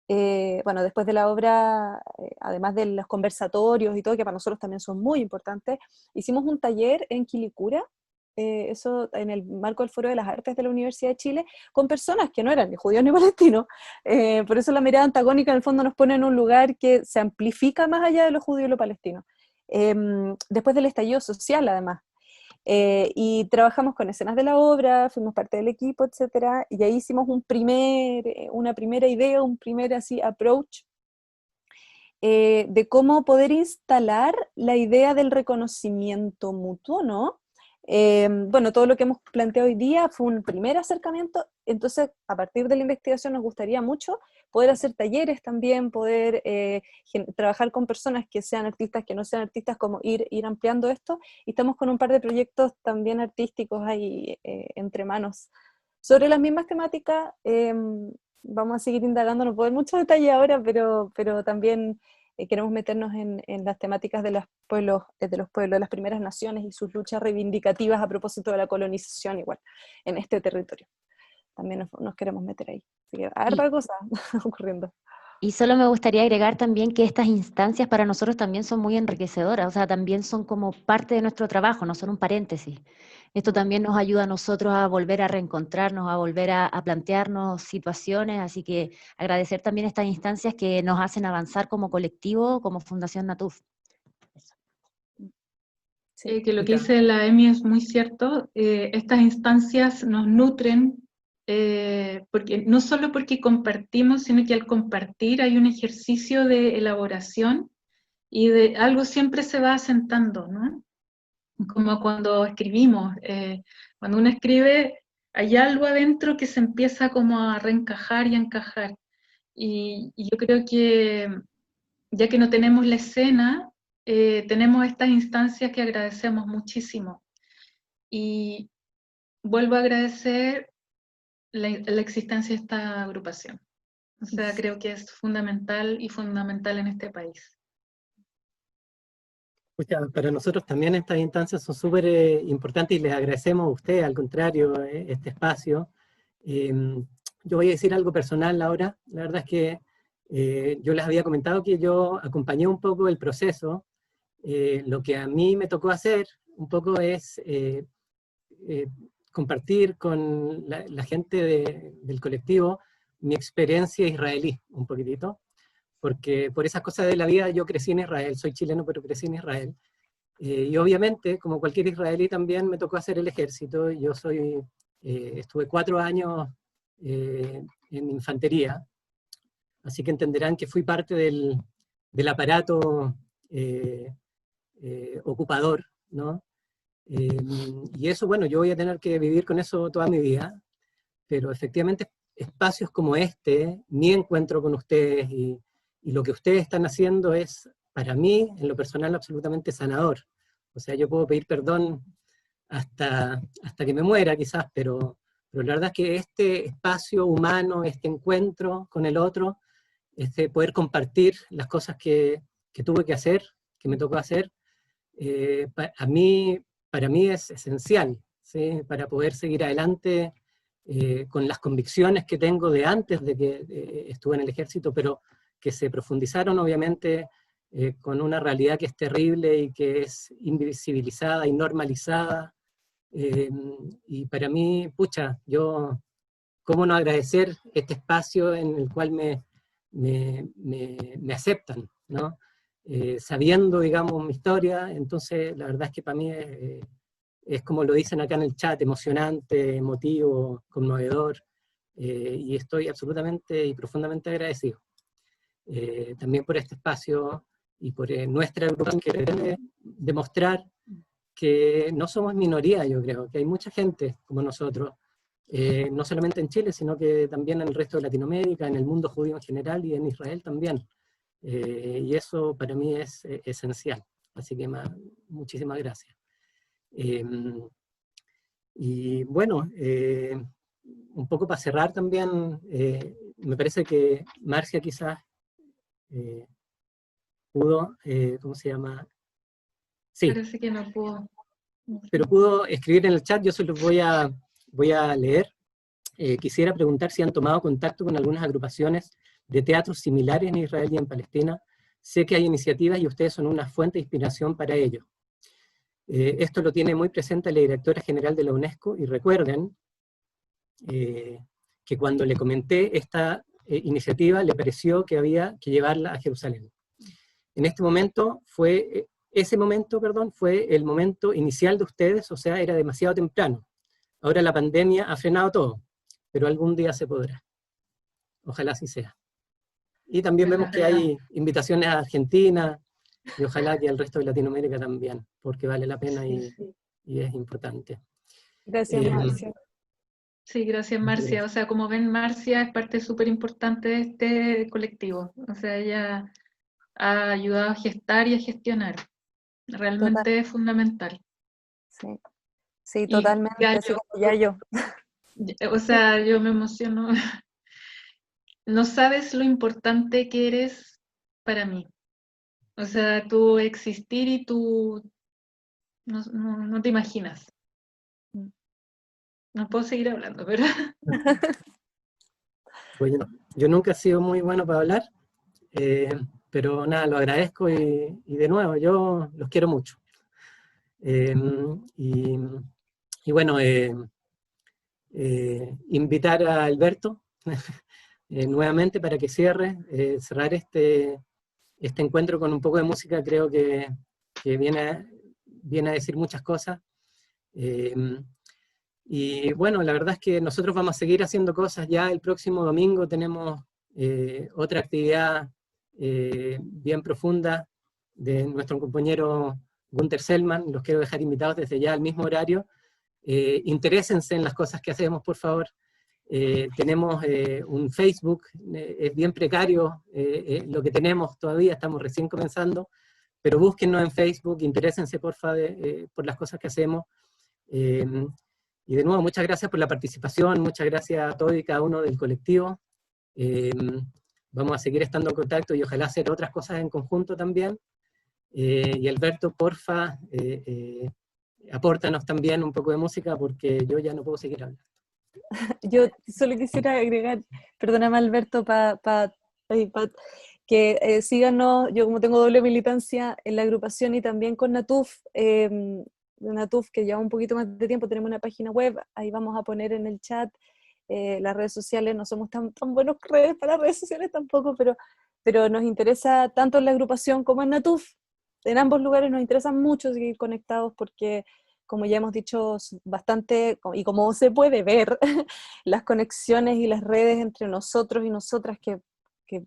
bueno, después de la obra, además de los conversatorios y todo, que para nosotros también son muy importantes, hicimos un taller en Quilicura, eso en el marco del Foro de las Artes de la Universidad de Chile, con personas que no eran ni judíos ni palestinos. Por eso la mirada antagónica en el fondo nos pone en un lugar que se amplifica más allá de lo judío y lo palestino. Después del estallido social, además. Y trabajamos con escenas de la obra, fuimos parte del equipo, etcétera, y ahí hicimos una primera idea, un primer así approach de cómo poder instalar la idea del reconocimiento mutuo, ¿no? Bueno, todo lo que hemos planteado hoy día fue un primer acercamiento. Entonces, a partir de la investigación nos gustaría mucho poder hacer talleres también, poder trabajar con personas que sean artistas, que no sean artistas, como ir ampliando esto, y estamos con un par de proyectos también artísticos ahí entre manos. Sobre las mismas temáticas, vamos a seguir indagando, no puedo dar mucho detalle ahora, pero también queremos meternos en las temáticas de los pueblos, de las primeras naciones y sus luchas reivindicativas a propósito de la colonización, igual, en este territorio. También nos queremos meter ahí. Así que harta cosa ocurriendo. Y solo me gustaría agregar también que estas instancias para nosotros también son muy enriquecedoras, o sea, también son como parte de nuestro trabajo, no son un paréntesis. Esto también nos ayuda a nosotros a volver a reencontrarnos, a volver a plantearnos situaciones, así que agradecer también estas instancias que nos hacen avanzar como colectivo, como Fundación Natuf. Sí, que lo que dice la Emi es muy cierto. Estas instancias nos nutren, porque no solo porque compartimos, sino que al compartir hay un ejercicio de elaboración y de algo siempre se va asentando, ¿no? Como cuando escribimos, cuando uno escribe hay algo adentro que se empieza como a reencajar y a encajar, y yo creo que ya que no tenemos la escena, tenemos estas instancias que agradecemos muchísimo, y vuelvo a agradecer la existencia de esta agrupación. O sea, creo que es fundamental en este país. Para nosotros también estas instancias son súper importantes y les agradecemos a ustedes, al contrario, este espacio. Yo voy a decir algo personal ahora. La verdad es que yo les había comentado que yo acompañé un poco el proceso. Lo que a mí me tocó hacer un poco es compartir con la gente del colectivo mi experiencia israelí, un poquitito, porque por esas cosas de la vida yo crecí en Israel, soy chileno pero crecí en Israel, y obviamente, como cualquier israelí también me tocó hacer el ejército. Yo estuve 4 años en infantería, así que entenderán que fui parte del del aparato ocupador, ¿no? Y eso, bueno, yo voy a tener que vivir con eso toda mi vida, pero efectivamente espacios como este, mi encuentro con ustedes y lo que ustedes están haciendo es, para mí, en lo personal, absolutamente sanador. O sea, yo puedo pedir perdón hasta que me muera quizás, pero la verdad es que este espacio humano, este encuentro con el otro, este poder compartir las cosas que tuve que hacer, que me tocó hacer, para mí es esencial, ¿sí? Para poder seguir adelante con las convicciones que tengo de antes de que estuve en el ejército, pero que se profundizaron obviamente con una realidad que es terrible y que es invisibilizada y normalizada. Y para mí, pucha, yo, ¿cómo no agradecer este espacio en el cual me aceptan, ¿no? Sabiendo, digamos, mi historia? Entonces la verdad es que para mí es como lo dicen acá en el chat, emocionante, emotivo, conmovedor, y estoy absolutamente y profundamente agradecido. También por este espacio y por nuestra agrupación, que debe demostrar que no somos minoría, yo creo, que hay mucha gente como nosotros, no solamente en Chile, sino que también en el resto de Latinoamérica, en el mundo judío en general y en Israel también. Y eso para mí es esencial. Así que muchísimas gracias. Y bueno, un poco para cerrar también, me parece que Marcia quizás pudo, ¿cómo se llama? Sí. Parece que no pudo. Pero pudo escribir en el chat, yo se los voy a leer. Quisiera preguntar si han tomado contacto con algunas agrupaciones de teatros similares en Israel y en Palestina. Sé que hay iniciativas y ustedes son una fuente de inspiración para ello. Esto lo tiene muy presente la directora general de la UNESCO, y recuerden que cuando le comenté esta iniciativa le pareció que había que llevarla a Jerusalén. En este momento ese momento fue el momento inicial de ustedes, o sea, era demasiado temprano. Ahora la pandemia ha frenado todo, pero algún día se podrá. Ojalá así sea. Y también vemos que hay invitaciones a Argentina, y ojalá que al resto de Latinoamérica también, porque vale la pena y es importante. Gracias, Marcia. Sí, gracias, Marcia. O sea, como ven, Marcia es parte súper importante de este colectivo. O sea, ella ha ayudado a gestar y a gestionar. Realmente es fundamental. Sí, sí, totalmente. Gallo, Ya yo. O sea, yo me emociono. No sabes lo importante que eres para mí. O sea, tu existir y tu... No te imaginas. No puedo seguir hablando, pero... Bueno, yo nunca he sido muy bueno para hablar, pero nada, lo agradezco y de nuevo, yo los quiero mucho. Y bueno, invitar a Alberto nuevamente para que cerrar este encuentro con un poco de música. Creo que viene a decir muchas cosas. Y bueno, la verdad es que nosotros vamos a seguir haciendo cosas. Ya el próximo domingo tenemos otra actividad bien profunda de nuestro compañero Gunther Selman. Los quiero dejar invitados desde ya al mismo horario. Interésense en las cosas que hacemos, por favor. Tenemos un Facebook, es bien precario lo que tenemos todavía, estamos recién comenzando, pero búsquennos en Facebook, interésense por favor por las cosas que hacemos. Y de nuevo, muchas gracias por la participación, muchas gracias a todos y cada uno del colectivo. Vamos a seguir estando en contacto y ojalá hacer otras cosas en conjunto también. Y Alberto, porfa, apórtanos también un poco de música porque yo ya no puedo seguir hablando. Yo solo quisiera agregar, perdóname Alberto, que síganos, yo como tengo doble militancia en la agrupación y también con Natuf, que lleva un poquito más de tiempo, tenemos una página web, ahí vamos a poner en el chat las redes sociales. No somos tan buenos redes para redes sociales tampoco, pero nos interesa tanto en la agrupación como en Natuf. En ambos lugares nos interesa mucho seguir conectados porque, como ya hemos dicho bastante, y como se puede ver, las conexiones y las redes entre nosotros y nosotras que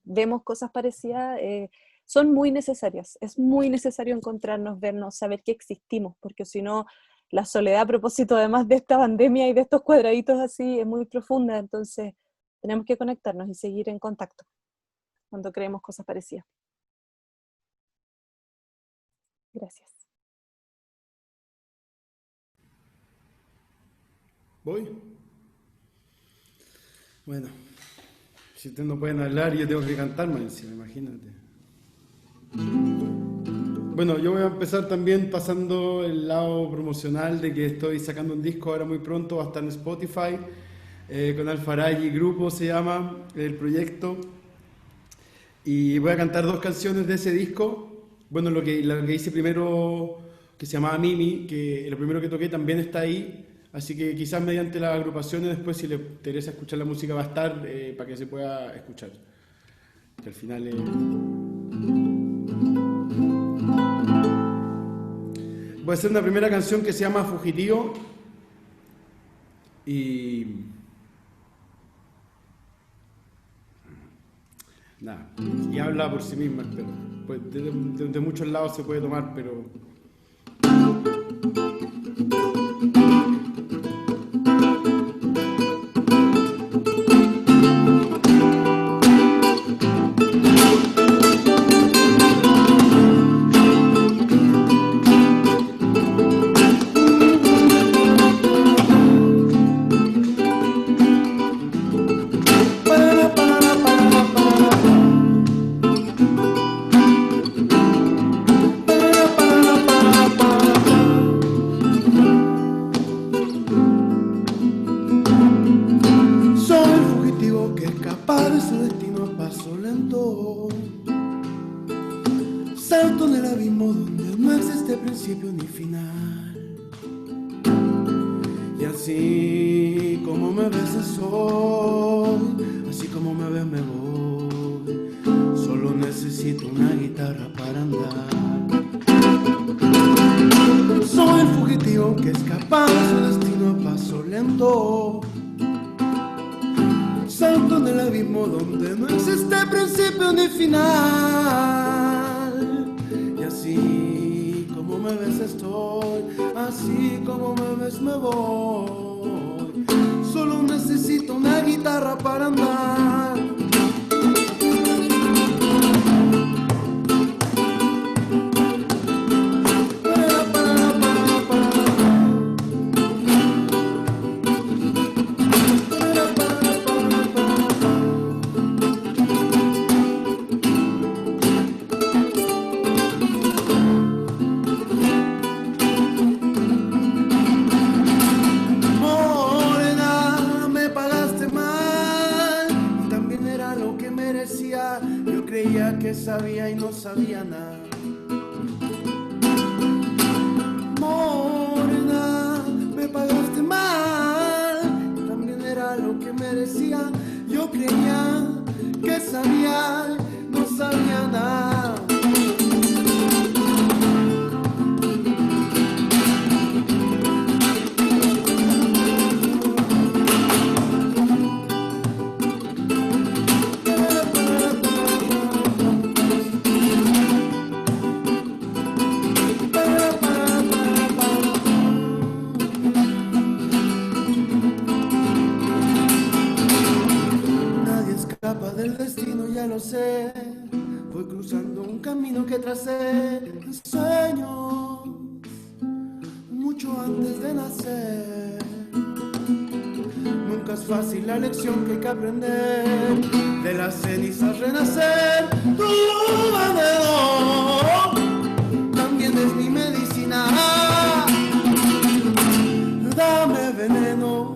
vemos cosas parecidas, son muy necesarias. Es muy necesario encontrarnos, vernos, saber que existimos, porque si no, la soledad a propósito además de esta pandemia y de estos cuadraditos así es muy profunda, entonces tenemos que conectarnos y seguir en contacto cuando creemos cosas parecidas. Gracias. ¿Voy? Bueno, si ustedes no pueden hablar, yo tengo que cantar más encima, imagínate. Bueno, yo voy a empezar también pasando el lado promocional de que estoy sacando un disco ahora muy pronto, va a estar en Spotify, con Alfaragi Grupo se llama el proyecto, y voy a cantar 2 canciones de ese disco. Bueno, lo que hice primero, que se llamaba Mimi, que lo primero que toqué también está ahí, así que quizás mediante las agrupaciones después, si les interesa escuchar la música, va a estar para que se pueda escuchar, que al final voy a hacer una primera canción que se llama Fugitivo y nada, y habla por sí misma, pero pues de muchos lados se puede tomar, pero la lección que hay que aprender, de las cenizas renacer, tu veneno también es mi medicina, dame veneno,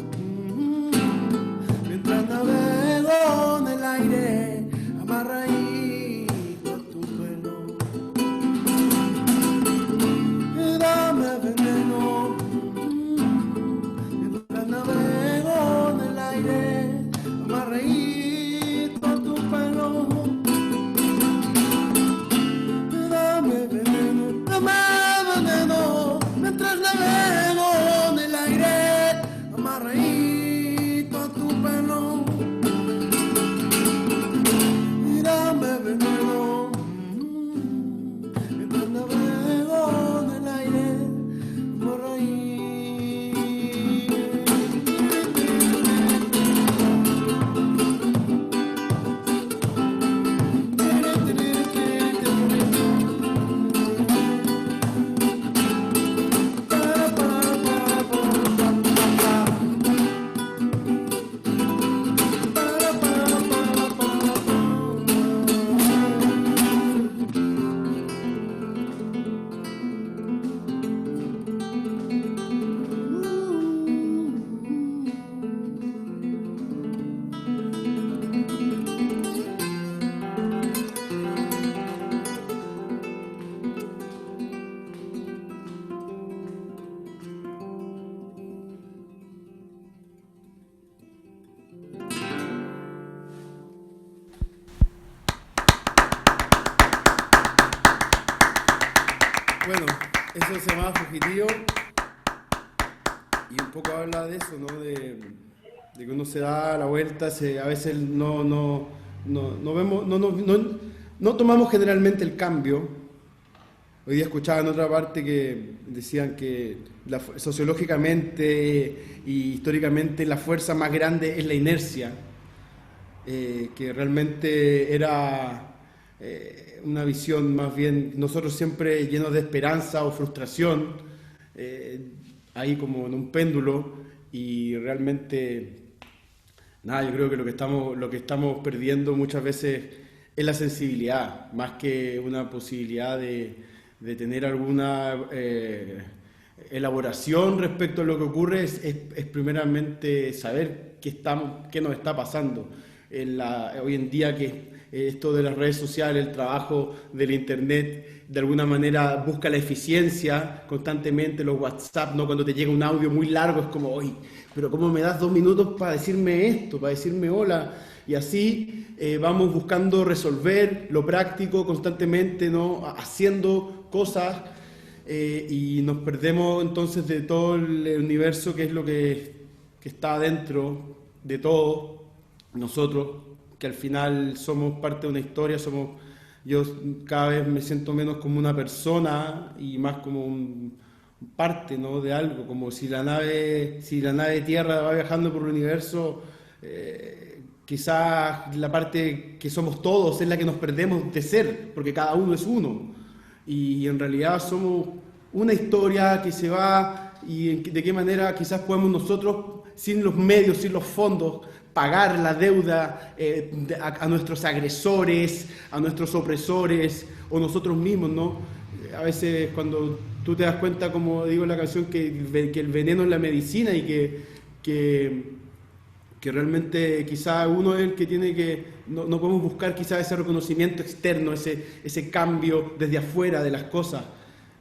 mientras navego en el aire, amarradito a tu pelo, dame veneno, mientras navego en el aire, amarradito a tu pelo, dame veneno, Bueno, eso se llama Fugitivo y un poco habla de eso, ¿no? De que uno se da la vuelta, a veces no tomamos generalmente el cambio. Hoy día escuchaba en otra parte que decían que sociológicamente y históricamente la fuerza más grande es la inercia, que realmente era una visión más bien, nosotros siempre llenos de esperanza o frustración, ahí como en un péndulo, y realmente, nada, yo creo que lo que estamos perdiendo muchas veces es la sensibilidad, más que una posibilidad de tener alguna elaboración respecto a lo que ocurre, es primeramente saber qué nos está pasando. Hoy en día que esto de las redes sociales, el trabajo del internet, de alguna manera busca la eficiencia constantemente, los WhatsApp, ¿no? Cuando te llega un audio muy largo es como, oye, pero ¿cómo me das 2 minutos para decirme esto, para decirme hola? Y así vamos buscando resolver lo práctico constantemente, ¿no? Haciendo cosas y nos perdemos entonces de todo el universo que es lo que está dentro de todos nosotros, que al final somos parte de una historia, yo cada vez me siento menos como una persona y más como parte, ¿no? De algo, como si la nave Tierra va viajando por el universo, quizás la parte que somos todos es la que nos perdemos de ser, porque cada uno es uno, y en realidad somos una historia que se va, y de qué manera quizás podemos nosotros, sin los medios, sin los fondos, pagar la deuda a nuestros agresores, a nuestros opresores o nosotros mismos, ¿no? A veces cuando tú te das cuenta, como digo en la canción, que el veneno es la medicina y que realmente quizá uno es el que tiene que, no podemos buscar quizá ese reconocimiento externo, ese cambio desde afuera de las cosas.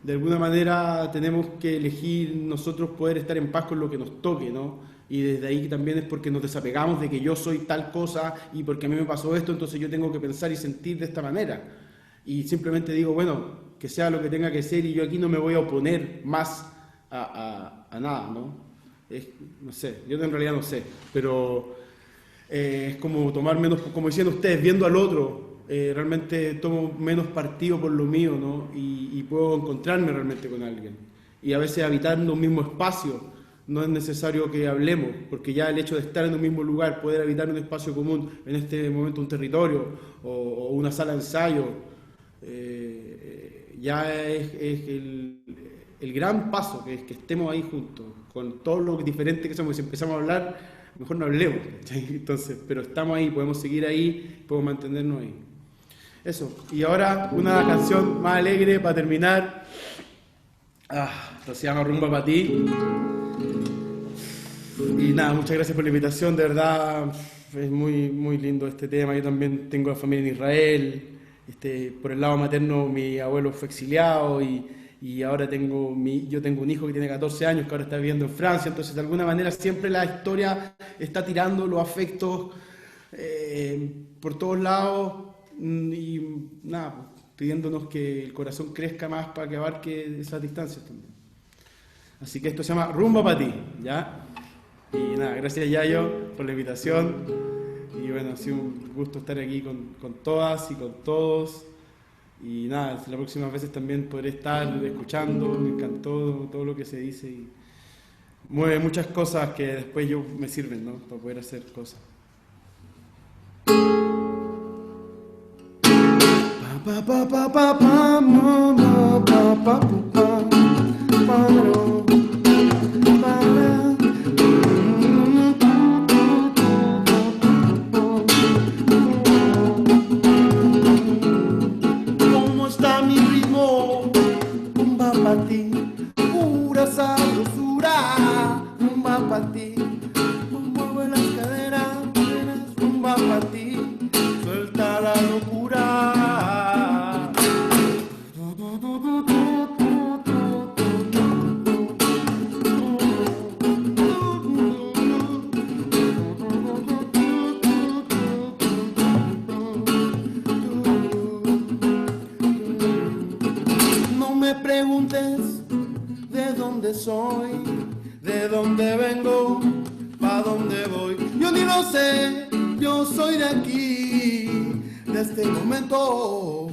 De alguna manera tenemos que elegir nosotros poder estar en paz con lo que nos toque, ¿no? Y desde ahí también es porque nos desapegamos de que yo soy tal cosa y porque a mí me pasó esto, entonces yo tengo que pensar y sentir de esta manera. Y simplemente digo, bueno, que sea lo que tenga que ser y yo aquí no me voy a oponer más a nada, ¿no? No sé, yo en realidad no sé, pero es como tomar menos, como decían ustedes, viendo al otro, realmente tomo menos partido por lo mío, ¿no? Y puedo encontrarme realmente con alguien. Y a veces habitar en un mismo espacio. No es necesario que hablemos, porque ya el hecho de estar en un mismo lugar, poder habitar un espacio común, en este momento un territorio o una sala de ensayo, ya es el gran paso, que estemos ahí juntos, con todo lo diferente que somos. Si empezamos a hablar, mejor no hablemos, entonces, pero estamos ahí, podemos seguir ahí, podemos mantenernos ahí. Eso, y ahora una canción más alegre para terminar. Esto se llama Rumba para ti. Y nada, muchas gracias por la invitación, de verdad es muy, muy lindo este tema. Yo también tengo familia en Israel, por el lado materno mi abuelo fue exiliado y ahora yo tengo un hijo que tiene 14 años que ahora está viviendo en Francia, entonces de alguna manera siempre la historia está tirando los afectos por todos lados y nada, pidiéndonos que el corazón crezca más para que abarque esas distancias también. Así que esto se llama Rumba para ti, ¿ya? Y nada, gracias Yayo por la invitación y bueno, ha sido un gusto estar aquí con todas y con todos y nada, las próximas veces también podré estar escuchando, me encantó todo lo que se dice y mueve muchas cosas que después me sirven, ¿no? Para poder hacer cosas. Pa pa pa pa pa ma pa pa pa pa ¿cómo está mi ritmo? Rumba pa' ti, pura sabrosura. Rumba pa' ti, mueve las caderas, rumba pa' ti, suelta la locura. sé, yo soy de aquí, de este momento.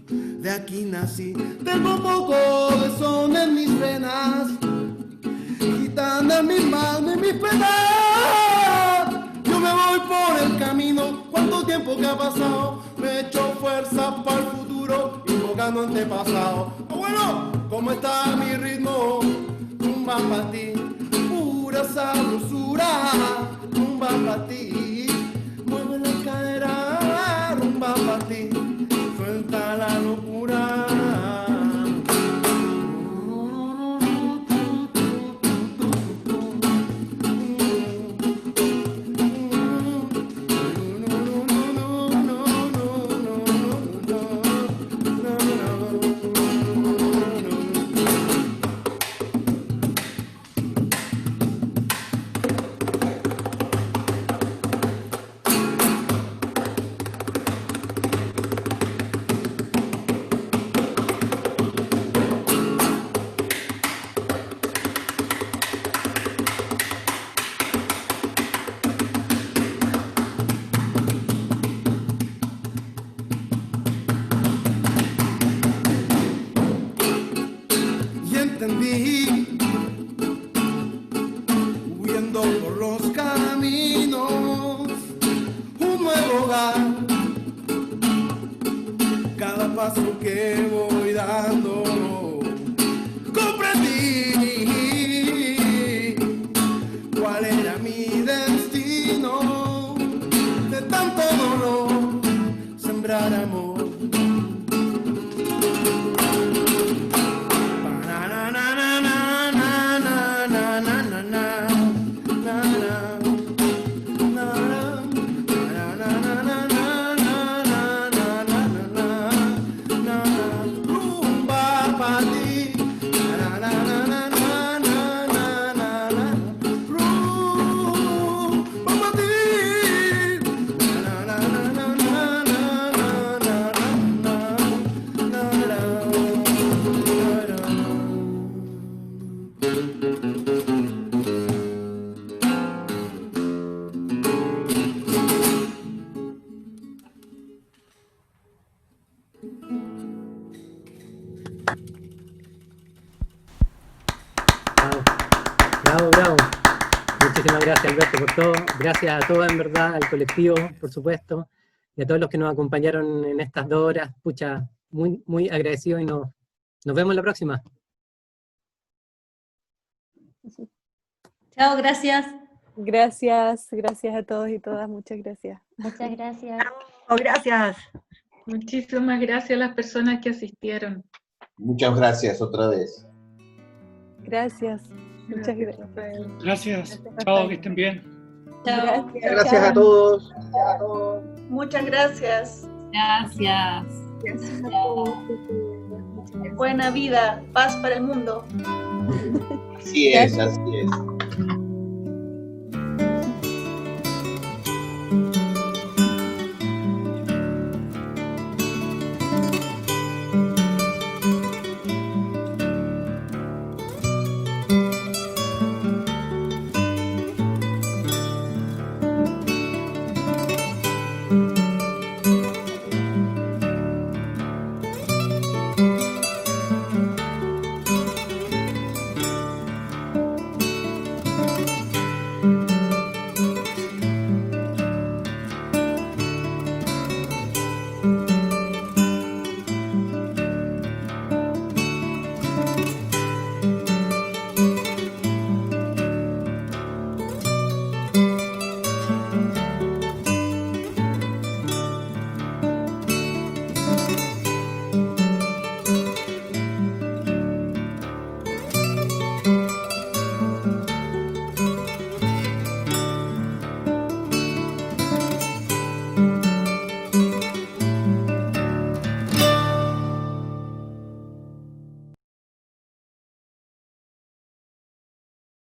De aquí nací, tengo un poco de son en mis venas, gitana en mis manos y mis penas. Yo me voy por el camino, cuánto tiempo que ha pasado, me echo fuerza para el futuro, invocando antepasado. Bueno, ¿cómo está mi ritmo? Rumba pa' ti, pura sabrosura, rumba pa' ti, mueve la cadera, rumba pa' ti, suelta la locura. Huyendo por los caminos, un nuevo hogar. Cada paso que voy dando, comprendí cuál era mi destino. De tanto dolor, sembrar amor. Bravo. Muchísimas gracias, Alberto, por todo. Gracias a todos, en verdad, al colectivo, por supuesto, y a todos los que nos acompañaron en estas 2 horas. Pucha, muy, muy agradecido y nos vemos la próxima. Chao, gracias. Gracias a todos y todas, muchas gracias. Muchas gracias. Oh, gracias. Muchísimas gracias a las personas que asistieron. Muchas gracias otra vez. Gracias. Muchas gracias. Gracias. Chao, que estén bien. Chao. Gracias a todos. Muchas gracias. Gracias. Buena vida, paz para el mundo. Así es, así es.